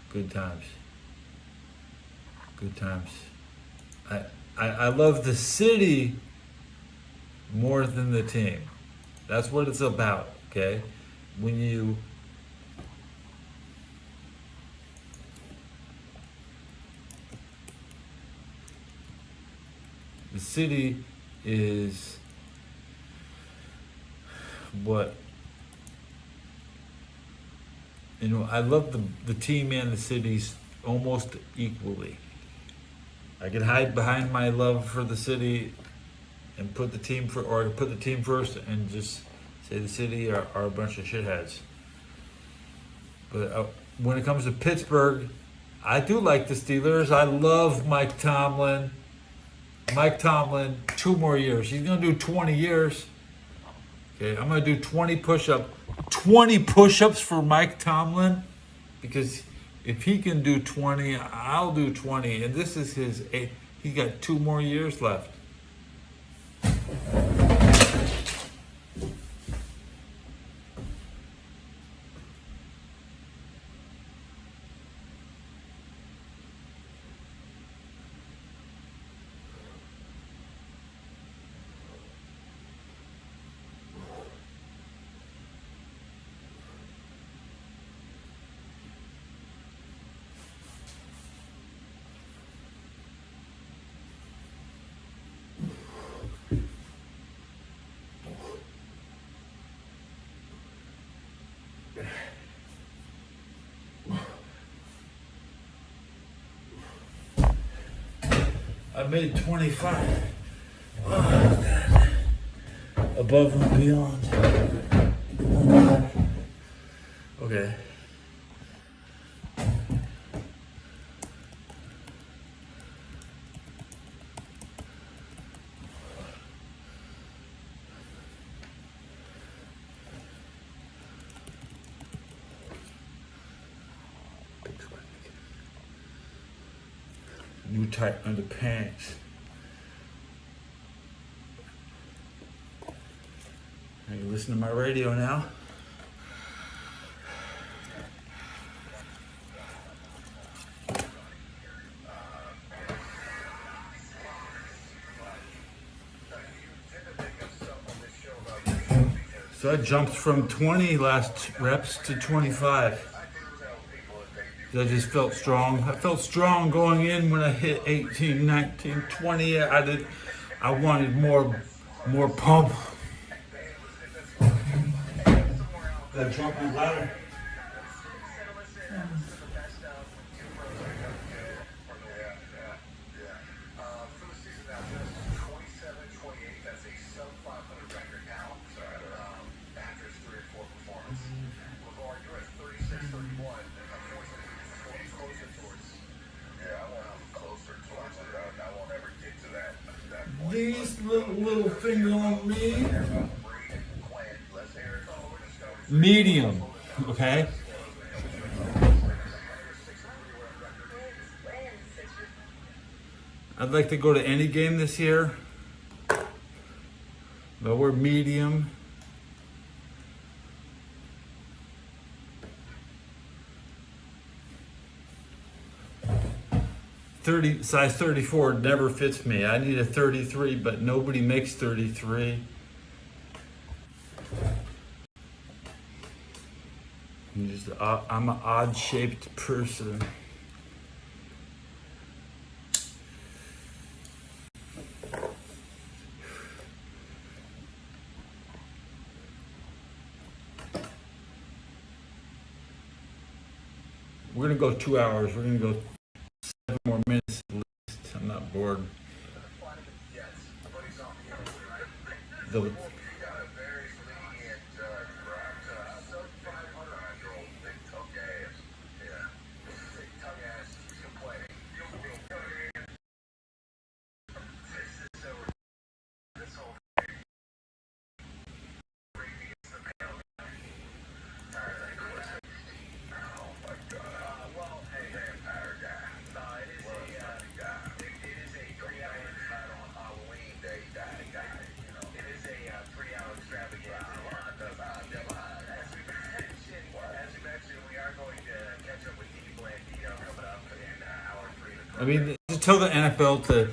good times. Good times. I love the city more than the team. That's what it's about, okay? The city is what, I love the team and the cities almost equally. I can hide behind my love for the city and put the team first and just say the city are a bunch of shitheads. But when it comes to Pittsburgh, I do like the Steelers. I love Mike Tomlin. Mike Tomlin, 2 more years. He's gonna do 20 years. Okay, I'm gonna do 20 push-ups. 20 push-ups for Mike Tomlin, because if he can do 20, I'll do 20. And this is his 8th. He got 2 more years left. I made 25. Oh, God. Above and beyond. Okay. New tight underpants. Are you listening to my radio now? So I jumped from 20 last reps to 25. I just felt strong. I felt strong going in when I hit 18, 19, 20. I wanted more pump. Gotta jump my ladder. These little finger on me. Medium, okay? I'd like to go to any game this year, but we're medium. Size 34 never fits me. I need a 33, but nobody makes 33. I'm an odd-shaped person. We're gonna go 2 hours. We're gonna go 7 more minutes at least. I'm not bored. The, I mean, just tell the NFL to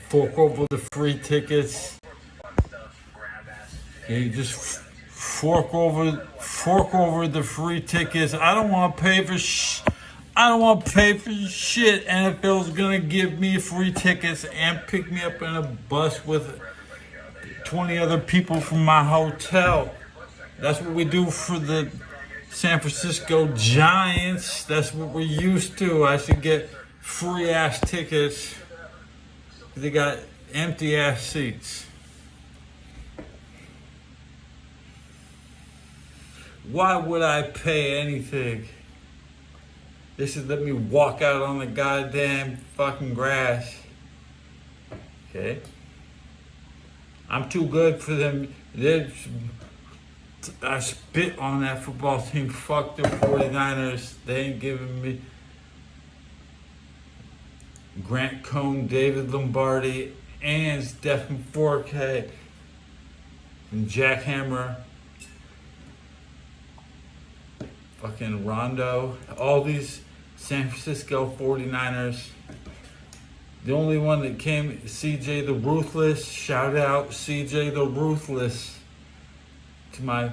fork over the free tickets. Okay, just fork over the free tickets. I don't want to pay for I don't want to pay for shit. NFL's gonna give me free tickets and pick me up in a bus with 20 other people from my hotel. That's what we do for the San Francisco Giants. That's what we're used to. I should get free ass tickets. They got empty ass seats. Why would I pay anything? They should let me walk out on the goddamn fucking grass. Okay? I'm too good for them. I spit on that football team. Fuck the 49ers. They ain't giving me Grant Cohn, David Lombardi, and Stephen Forte and Jack Hammer. Fucking Rondo. All these San Francisco 49ers. The only one that came, CJ the Ruthless. Shout out CJ the Ruthless. To my,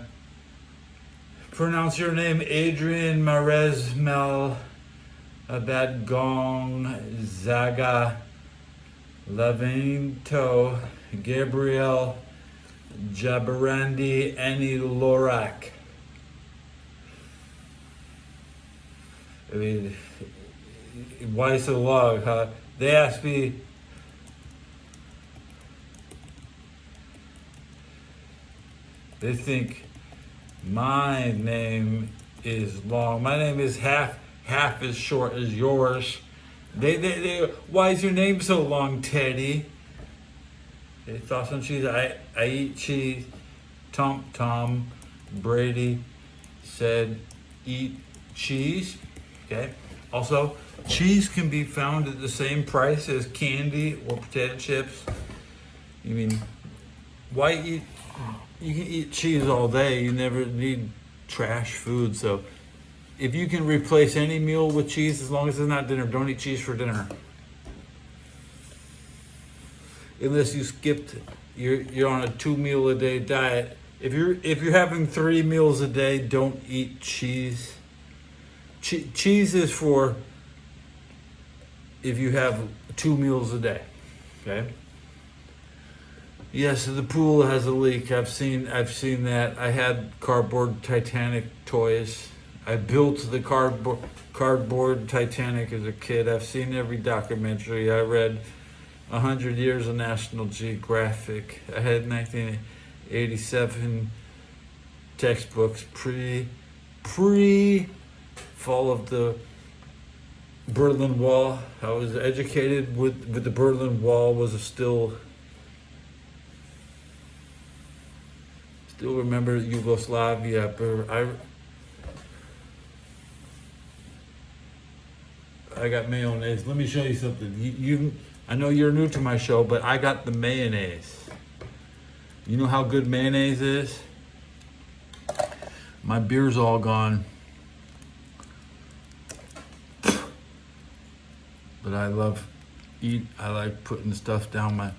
pronounce your name, Adrian Marez Mel Abadgong Zaga Lavinto Gabriel Jabarandi Annie Lorak. I mean, why so long, huh? They asked me, they think my name is long. My name is half as short as yours. They why is your name so long, Teddy? They thoughts on cheese. I eat cheese. Tom Brady said eat cheese. Okay. Also, cheese can be found at the same price as candy or potato chips. You mean, why eat? You can eat cheese all day. You never need trash food. So, if you can replace any meal with cheese, as long as it's not dinner, don't eat cheese for dinner. Unless you skipped, you're on a 2 meal a day diet. If you're having 3 meals a day, don't eat cheese. Cheese is for if you have 2 meals a day. Okay. Yes, the pool has a leak. I've seen that. I had cardboard Titanic toys. I built the cardboard Titanic as a kid. I've seen every documentary. I read 100 Years of National Geographic. I had 1987 textbooks pre fall of the Berlin Wall. I was educated with the Berlin Wall was still remember Yugoslavia. I got mayonnaise. Let me show you something. I know you're new to my show, but I got the mayonnaise. You know how good mayonnaise is? My beer's all gone. But I like putting stuff down my...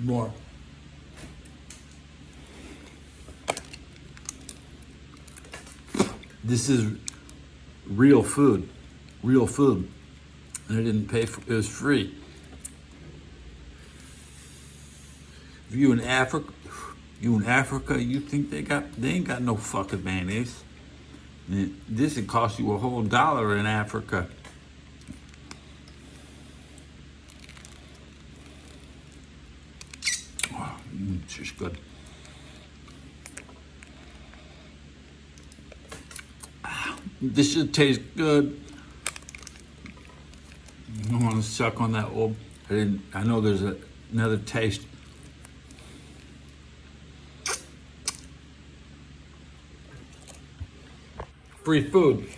More. This is real food. And I didn't pay for it. It was free. If you in Africa, you think they ain't got no fucking mayonnaise. And this would cost you a whole $1 in Africa. It's just good. This should taste good. I don't want to suck on that old. I know there's another taste. Free food.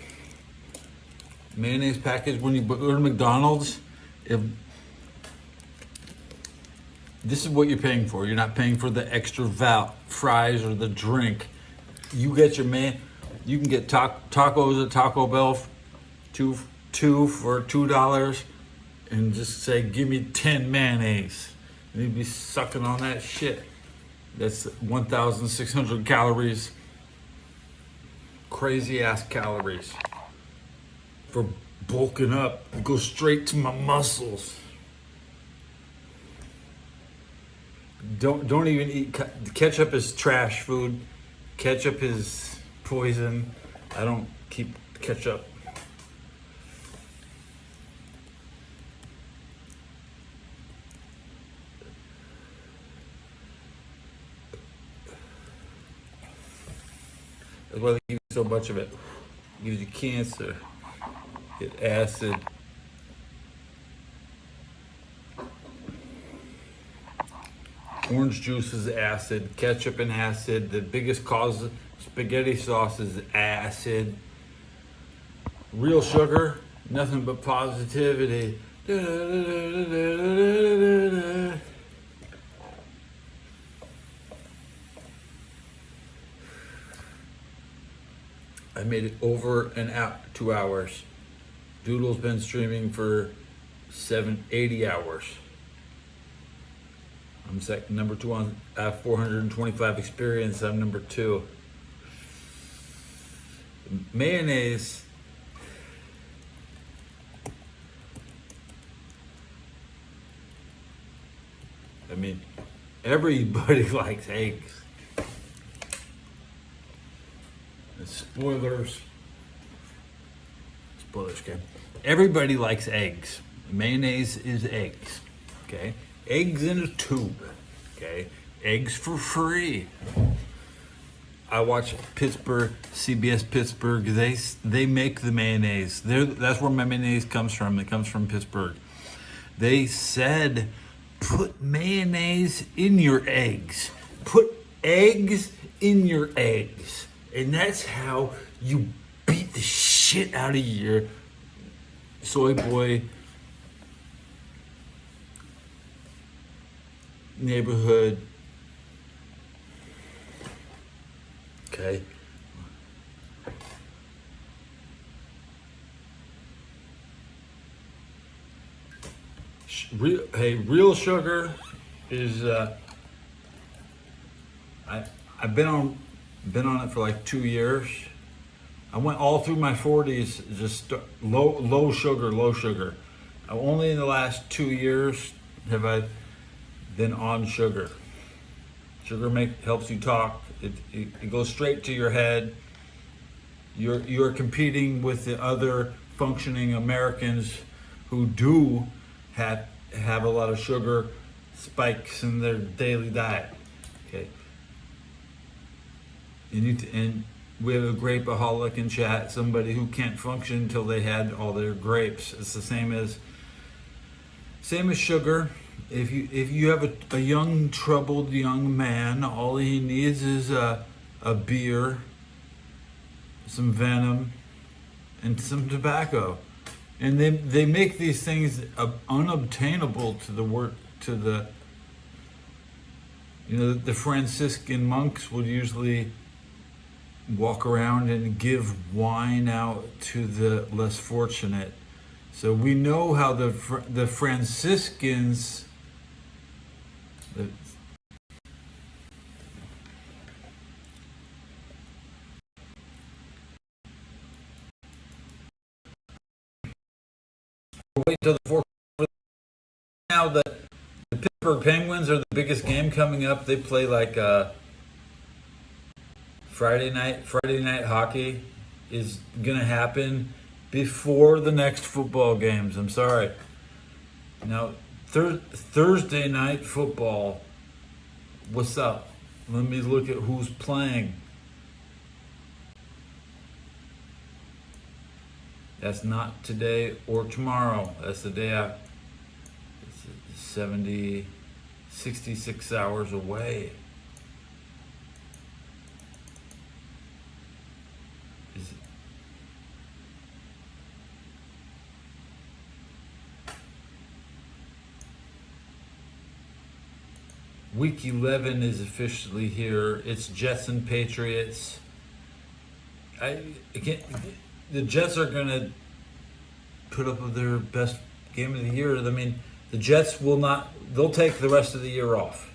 Mayonnaise package when you go to McDonald's. If this is what you're paying for. You're not paying for the extra fries or the drink. You get your you can get tacos at Taco Bell, two for $2, and just say, give me 10 mayonnaise. And you'd be sucking on that shit. That's 1,600 calories. Crazy ass calories. For bulking up, it goes straight to my muscles. Don't even eat ketchup. Is trash food. Ketchup is poison. I don't keep ketchup. That's why they give you so much of it. It gives you cancer, get acid. Orange juice is acid, ketchup and acid. The biggest cause of spaghetti sauce is acid. Real sugar, nothing but positivity. I made it over and out 2 hours. Doodle's been streaming for 80 hours. I'm number 2 on 425 experience. I'm number 2. Mayonnaise. I mean, everybody likes eggs. Spoilers, okay? Everybody likes eggs. Mayonnaise is eggs, okay? Eggs in a tube, okay? Eggs for free. I watch Pittsburgh, CBS Pittsburgh. They make the mayonnaise. That's where my mayonnaise comes from. It comes from Pittsburgh. They said, put mayonnaise in your eggs. Put eggs in your eggs. And that's how you beat the shit out of your soy boy neighborhood. Okay. Real sugar is I've been on it for like 2 years. I went all through my 40s just low sugar. Only in the last 2 years have I been on sugar. Sugar helps you talk. It goes straight to your head. You're competing with the other functioning Americans who do have a lot of sugar spikes in their daily diet. Okay. And we have a grapeaholic in chat, somebody who can't function until they had all their grapes. It's the same as sugar. If you have a young troubled young man, all he needs is a beer, some venom, and some tobacco. And they make these things unobtainable the Franciscan monks would usually walk around and give wine out to the less fortunate. So we know how the Franciscans wait till the fourth. Now the Pittsburgh Penguins are the biggest game coming up. They play like Friday night hockey is gonna happen before the next football games. I'm sorry. Now Thursday night football. What's up? Let me look at who's playing. That's not today or tomorrow. That's the day after. It's 66 hours away. Week 11 is officially here. It's Jets and Patriots. The Jets are going to put up their best game of the year. I mean, the Jets will not. They'll take the rest of the year off.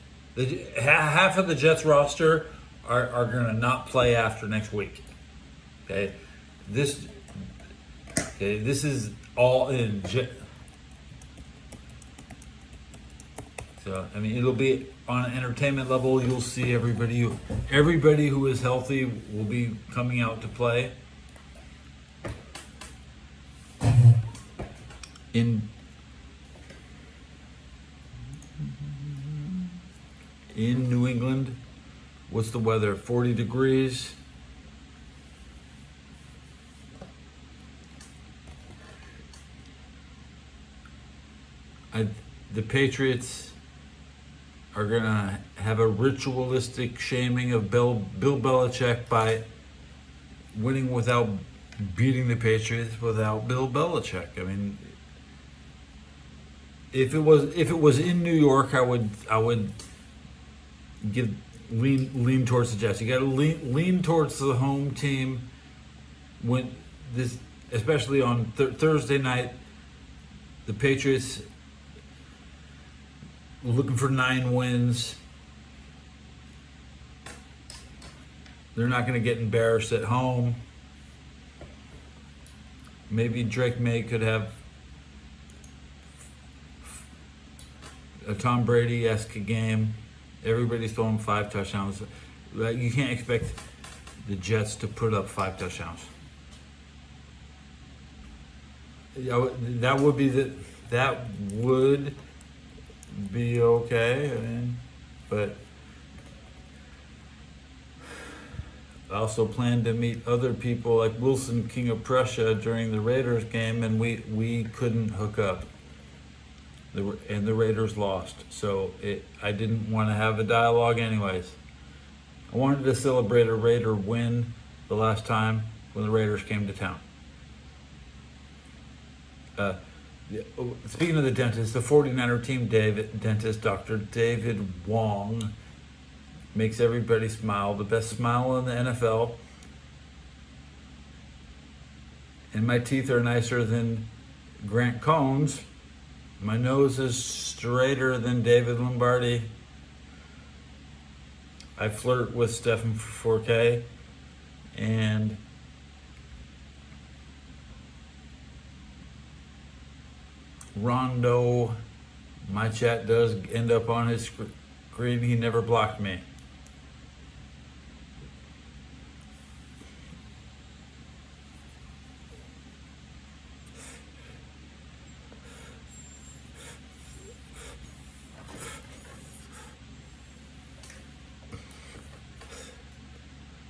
Half of the Jets roster are going to not play after next week. Okay, this is all in. So I mean, it'll be on an entertainment level. You'll see everybody who is healthy will be coming out to play. In New England, what's the weather? 40 degrees. the Patriots are gonna have a ritualistic shaming of Bill Belichick by winning without beating the Patriots without Bill Belichick. I mean, if it was in New York, I would lean towards the Jets. You got to lean towards the home team when this, especially on Thursday night. The Patriots looking for 9 wins. They're not going to get embarrassed at home. Maybe Drake May could have a Tom Brady-esque game. Everybody's throwing 5 touchdowns. You can't expect the Jets to put up 5 touchdowns. That would be okay. I mean, but I also plan to meet other people like Wilson, King of Prussia, during the Raiders game, and we couldn't hook up. And the Raiders lost, so I didn't want to have a dialogue anyways. I wanted to celebrate a Raider win the last time when the Raiders came to town. Speaking of the dentist, the 49er team dentist, Dr. David Wong, makes everybody smile, the best smile in the NFL. And my teeth are nicer than Grant Cohn's. My nose is straighter than David Lombardi. I flirt with Stephen Forquet, and Rondo, my chat does end up on his screen. He never blocked me.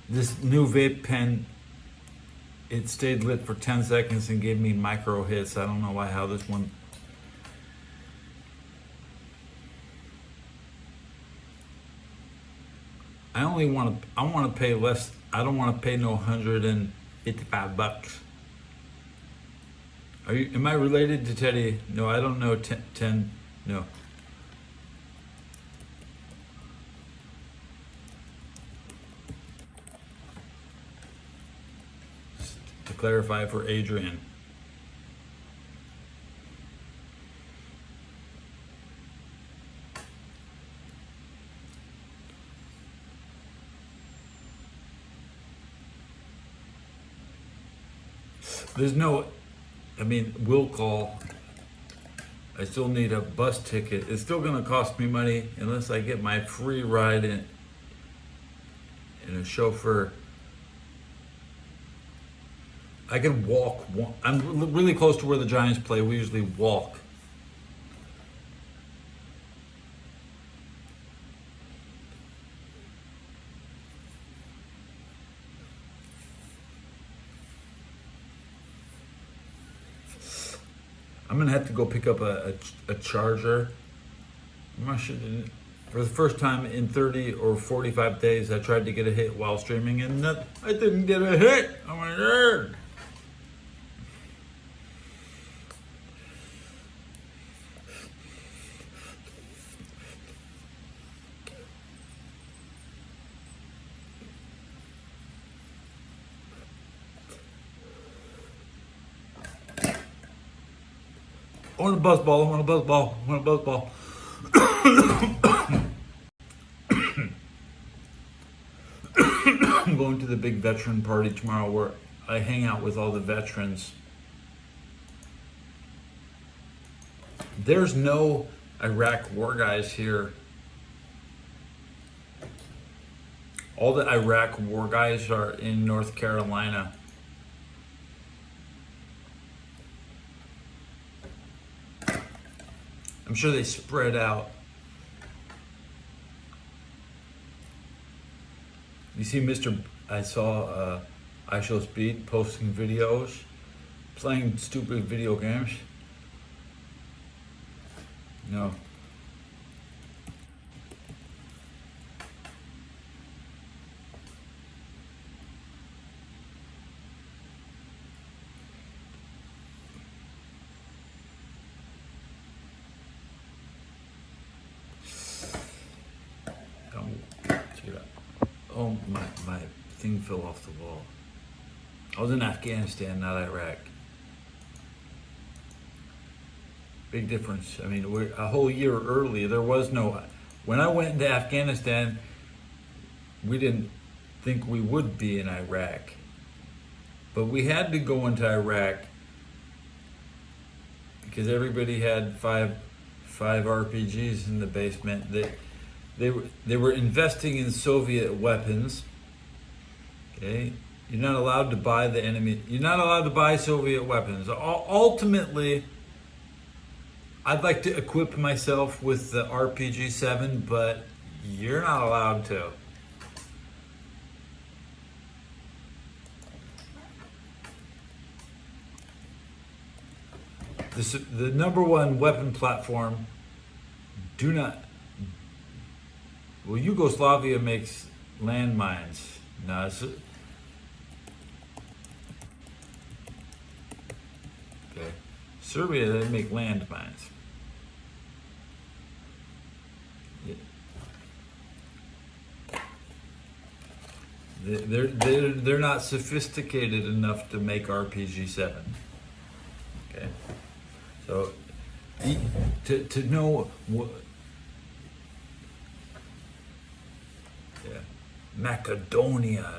This new vape pen, it stayed lit for 10 seconds and gave me micro hits. I don't know how this one. I want to pay less. I don't want to pay no $155. Am I related to Teddy? No, I don't know 10. No. To clarify for Adrian. There's no, will call. I still need a bus ticket. It's still gonna cost me money unless I get my free ride in a chauffeur. I can walk. I'm really close to where the Giants play. We usually walk. I'm gonna have to go pick up a charger. For the first time in 30 or 45 days, I tried to get a hit while streaming, and I didn't get a hit. Oh my God. I want a buzz ball. I want a buzz ball. I want a buzz ball. I'm going to the big veteran party tomorrow where I hang out with all the veterans. There's no Iraq war guys here. All the Iraq war guys are in North Carolina. I'm sure they spread out. You see I saw I Show Speed posting videos, playing stupid video games. No. Don't check it out. Oh, my thing fell off the wall. I was in Afghanistan, not Iraq. Big difference. I mean, we're a whole year early. There was no. When I went into Afghanistan, we didn't think we would be in Iraq, but we had to go into Iraq because everybody had five RPGs in the basement. They were investing in Soviet weapons. Okay, you're not allowed to buy the enemy. You're not allowed to buy Soviet weapons. Ultimately, I'd like to equip myself with the RPG-7, but you're not allowed to. The number one weapon platform, well, Yugoslavia makes landmines. No, okay. Serbia, they make landmines. They're not sophisticated enough to make RPG-7. Okay, so to know what, Macedonia.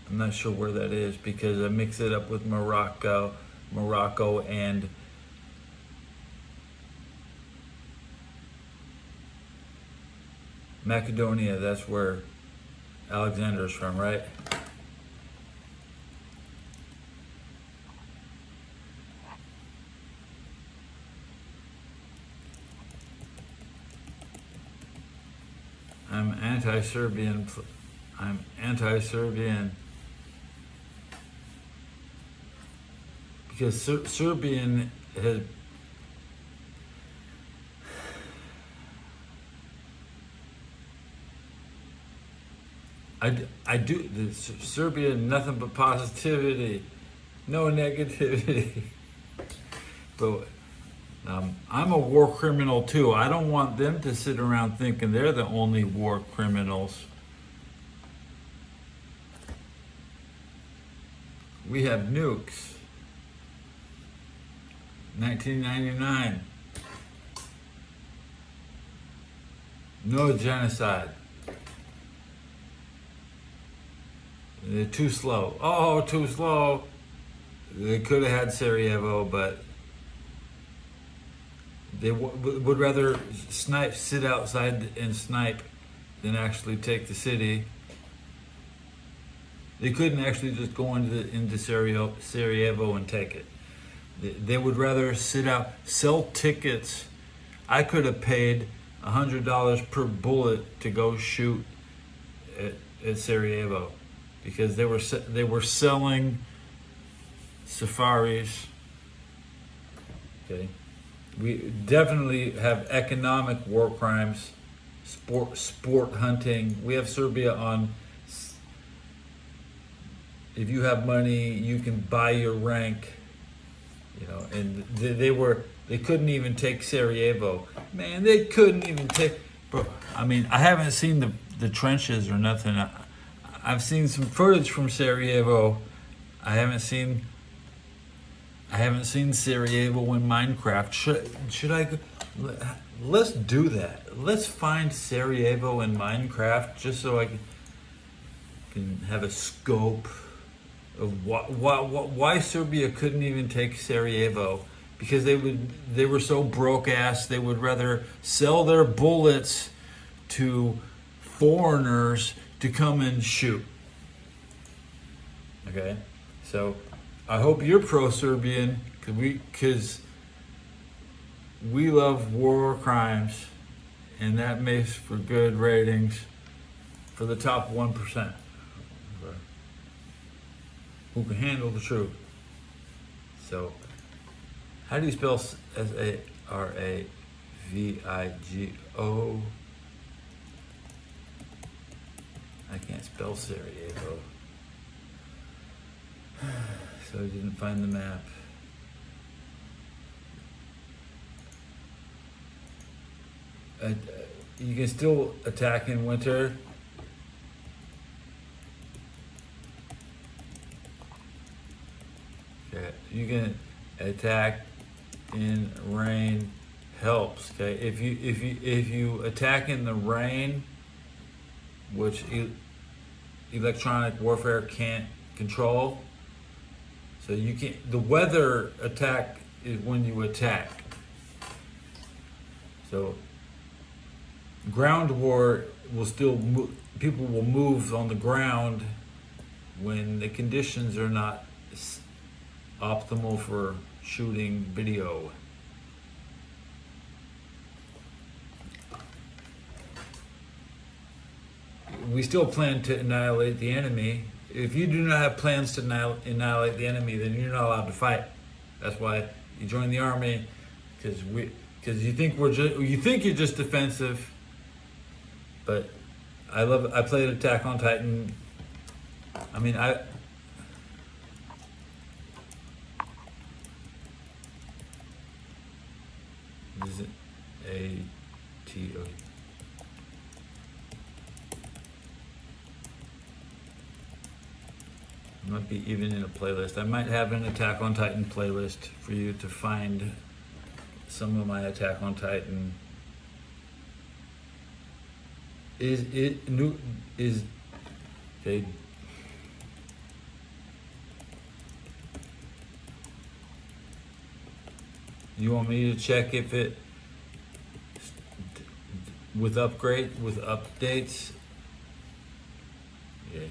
I'm not sure where that is because I mix it up with Morocco and Macedonia. That's where Alexander's from, right? I'm anti-Serbian. I'm anti-Serbian because Serbian has. I do the Serbia, nothing but positivity, no negativity. But I'm a war criminal too. I don't want them to sit around thinking they're the only war criminals. We have nukes. 1999. No genocide. They're too slow. Oh, too slow. They could have had Sarajevo, but they would rather sit outside and snipe than actually take the city. They couldn't actually just go into Sarajevo and take it. They would rather sit out, sell tickets. I could have paid $100 per bullet to go shoot at Sarajevo because they were selling safaris. Okay, we definitely have economic war crimes, sport hunting. We have Serbia on. If you have money, you can buy your rank. You know, and they couldn't even take Sarajevo. Man, they couldn't even take. Bro, I mean, I haven't seen the trenches or nothing. I've seen some footage from Sarajevo. I haven't seen Sarajevo in Minecraft. Should I? Let's do that. Let's find Sarajevo in Minecraft just so I can have a scope of why Serbia couldn't even take Sarajevo, because they were so broke ass they would rather sell their bullets to foreigners to come and shoot. Okay, so I hope you're pro-Serbian because we love war crimes, and that makes for good ratings for the top 1%. Who can handle the truth. So, how do you spell S-A-R-A? Vigo. I can't spell Sarajevo. So I didn't find the map. You can still attack in winter. Okay, you can attack in rain. Helps. Okay, if you attack in the rain, which electronic warfare can't control, so you can. The weather attack is when you attack. So ground war will still move, people will move on the ground when the conditions are not optimal for shooting video. We still plan to annihilate the enemy. If you do not have plans to annihilate the enemy, then you're not allowed to fight. That's why you join the army, because you think you're just defensive. But I played Attack on Titan. I mean, is it ATO? Might be even in a playlist. I might have an Attack on Titan playlist for you to find some of my Attack on Titan. Okay. You want me to check if it with updates? Okay.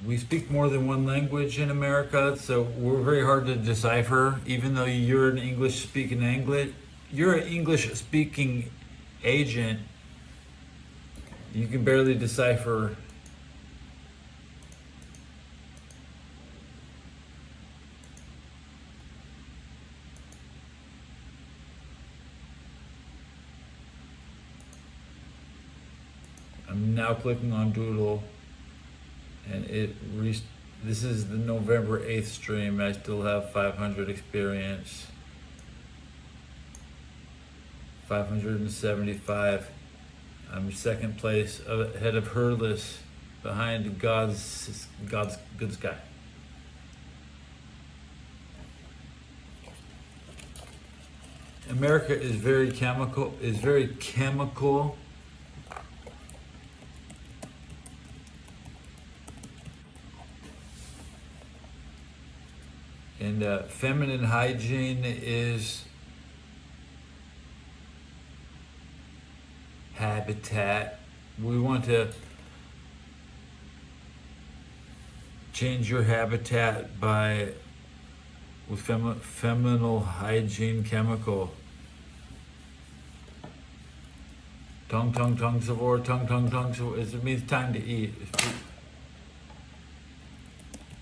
We speak more than one language in America, so we're very hard to decipher. Even though you're an English-speaking agent, you can barely decipher. I'm now clicking on Doodle. And this is the November 8th stream. I still have 500 experience. 575. I'm second place ahead of Herless, behind God's Good Sky. America is very chemical. And feminine hygiene is habitat. We want to change your habitat with feminine hygiene chemical. Tongue savor, tongue savor. It means time to eat.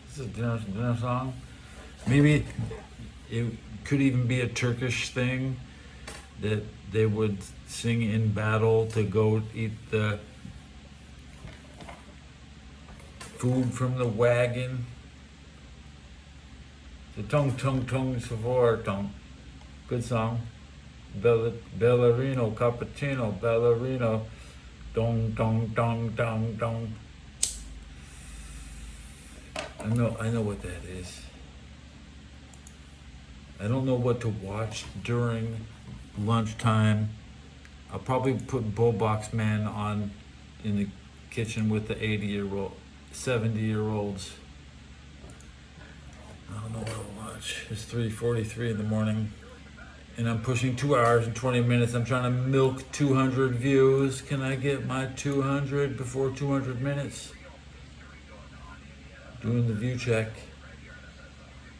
This is a dinner song. Maybe it could even be a Turkish thing that they would sing in battle to go eat the food from the wagon. The tongue savor, tongue. Good song. Ballerino, cappuccino, ballerino. Dong. I know what that is. I don't know what to watch during lunchtime. I'll probably put Bullbox Man on in the kitchen with the 70-year-olds. I don't know what to watch. It's 3:43 in the morning. And I'm pushing 2 hours and 20 minutes. I'm trying to milk 200 views. Can I get my 200 before 200 minutes? Doing the view check.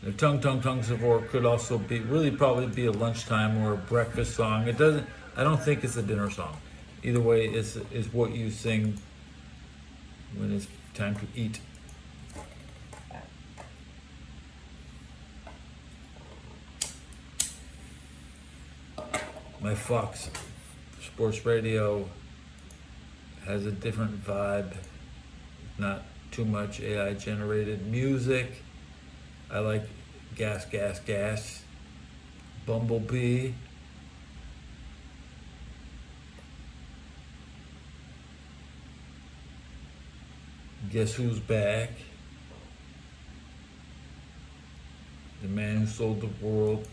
The Tung Tung Tung Savor could also be really probably be a lunchtime or a breakfast song. It doesn't. I don't think it's a dinner song. Either way, it's what you sing when it's time to eat. My Fox Sports Radio has a different vibe. Not too much AI generated music. I like Gas Gas Gas, Bumblebee. Guess Who's Back? The Man Who Sold the World.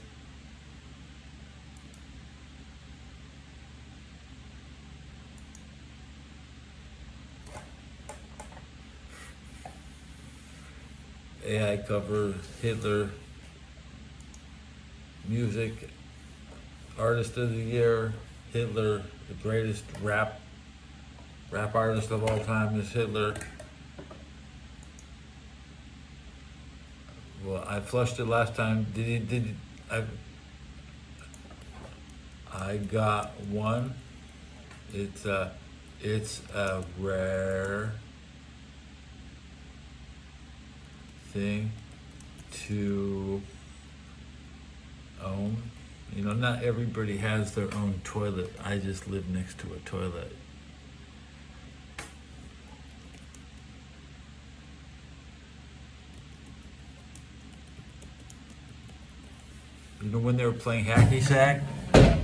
AI cover, Hitler. Music, Artist of the Year, Hitler. The greatest rap artist of all time is Hitler. Well, I flushed it last time. I got one. It's a rare thing to own. You know, not everybody has their own toilet. I just live next to a toilet. You know, when they were playing hacky sack,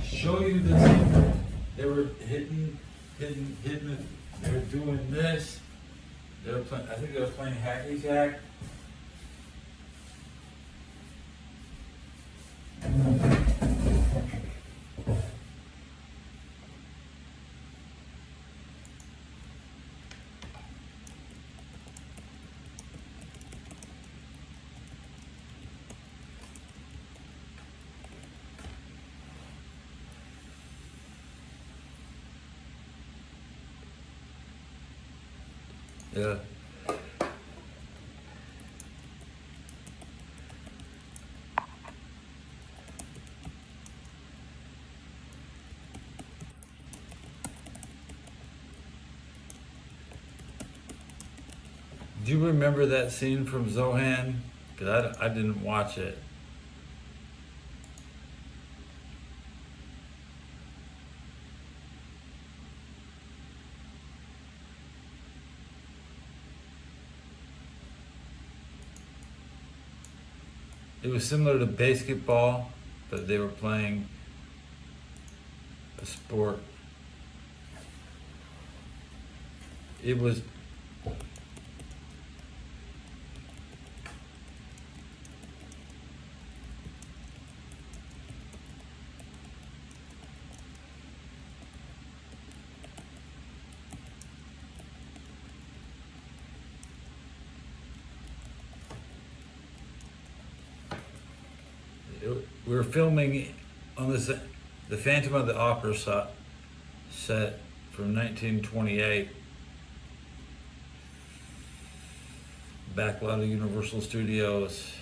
show you this. They were hitting it. They were doing this. They were playing. I think they were playing hacky sack. Yeah. Do you remember that scene from Zohan? Because I didn't watch it. It was similar to basketball, but they were playing a sport. It was we were filming on the Phantom of the Opera set from 1928, backlot of Universal Studios.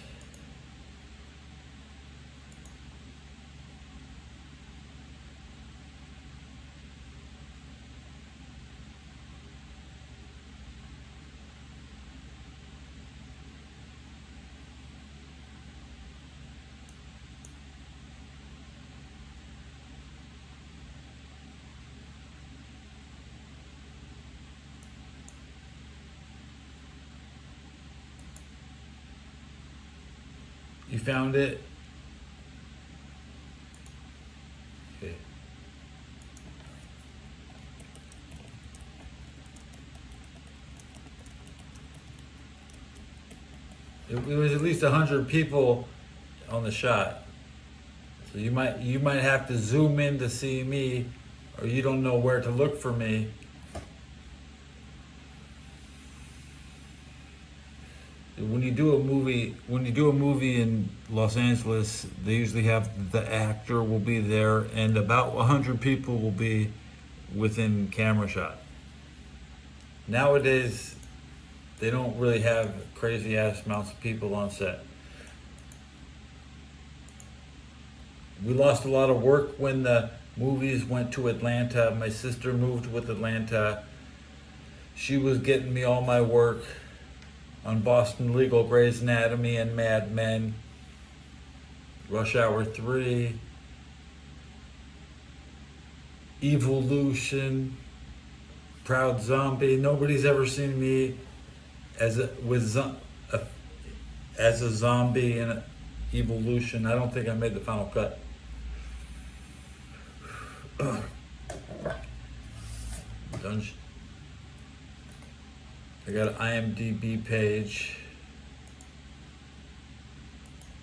You found it? Okay. It was at least 100 people on the shot. So you might have to zoom in to see me, or you don't know where to look for me. When you do a movie in Los Angeles, they usually have the actor will be there, and about 100 people will be within camera shot. Nowadays, they don't really have crazy ass amounts of people on set. we lost a lot of work when the movies went to Atlanta. My sister moved with Atlanta. She was getting me all my work on Boston Legal, Grey's Anatomy, and Mad Men, Rush Hour 3, Evolution, Proud Zombie. Nobody's ever seen me as a zombie in Evolution. I don't think I made the final cut. Dungeon. I got an IMDb page.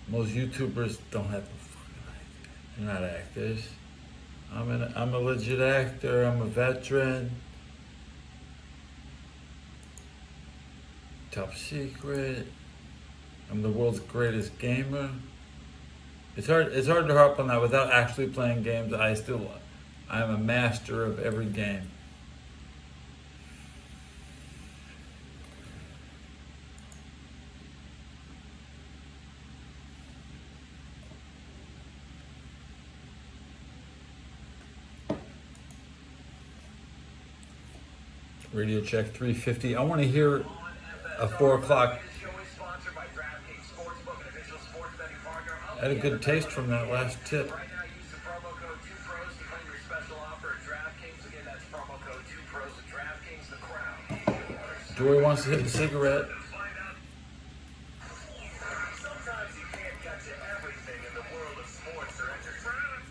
Most YouTubers don't have a fucking idea. They're not actors. I'm a legit actor. I'm a veteran. Top secret. I'm the world's greatest gamer. It's hard to harp on that without actually playing games. I'm a master of every game. Radio check 350. I want to hear a 4 o'clock. I had a good taste from that last tip. Right now, use the promo code 2pros to claim your special offer at DraftKings. Again, that's promo code 2pros at DraftKings, the crown. Joey wants to hit a cigarette. Sometimes you can't get to everything in the world of sports or entertainment.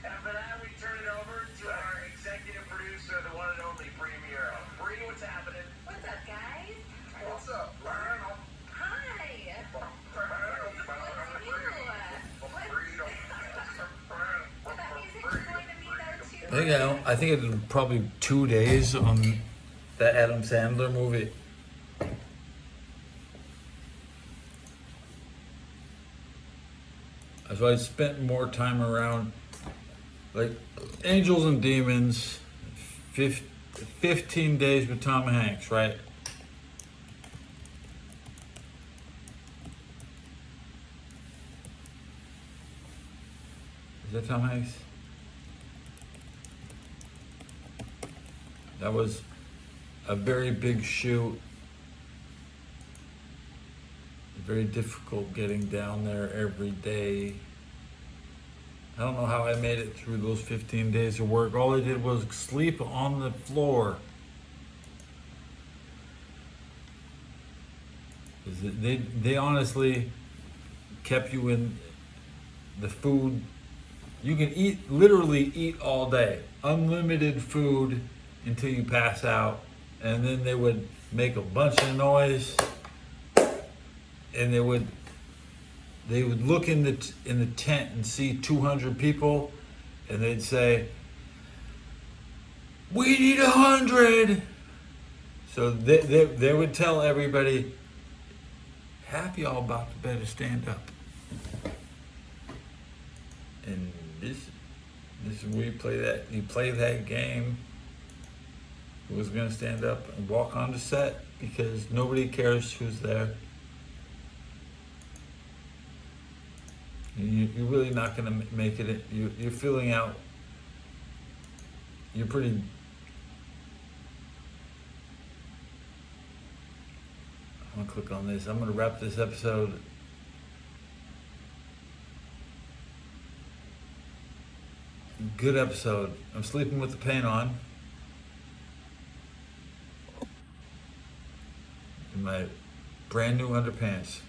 And for that, we turn it over to our executive producer, the one and only Bree Muro. Bree, what's happening? What's up, guys? What's up, Lionel? Hi. I think it did probably 2 days on the Adam Sandler movie. So I spent more time around, like, Angels and Demons, 15 days with Tom Hanks, right? Is that Tom Hanks? That was a very big shoot. Very difficult getting down there every day. I don't know how I made it through those 15 days of work. All I did was sleep on the floor. They honestly kept you in the food. You can literally eat all day. Unlimited food until you pass out. And then they would make a bunch of noise. And they would look in the tent and see 200 people, and they'd say, "We need 100." So they would tell everybody, "Half y'all about to better stand up." And this is where you play that. You play that game. Who's gonna stand up and walk on the set, because nobody cares who's there. You're really not going to make it. You're filling out. You're pretty. I'm going to click on this. I'm going to wrap this episode. Good episode. I'm sleeping with the paint on. In my brand new underpants.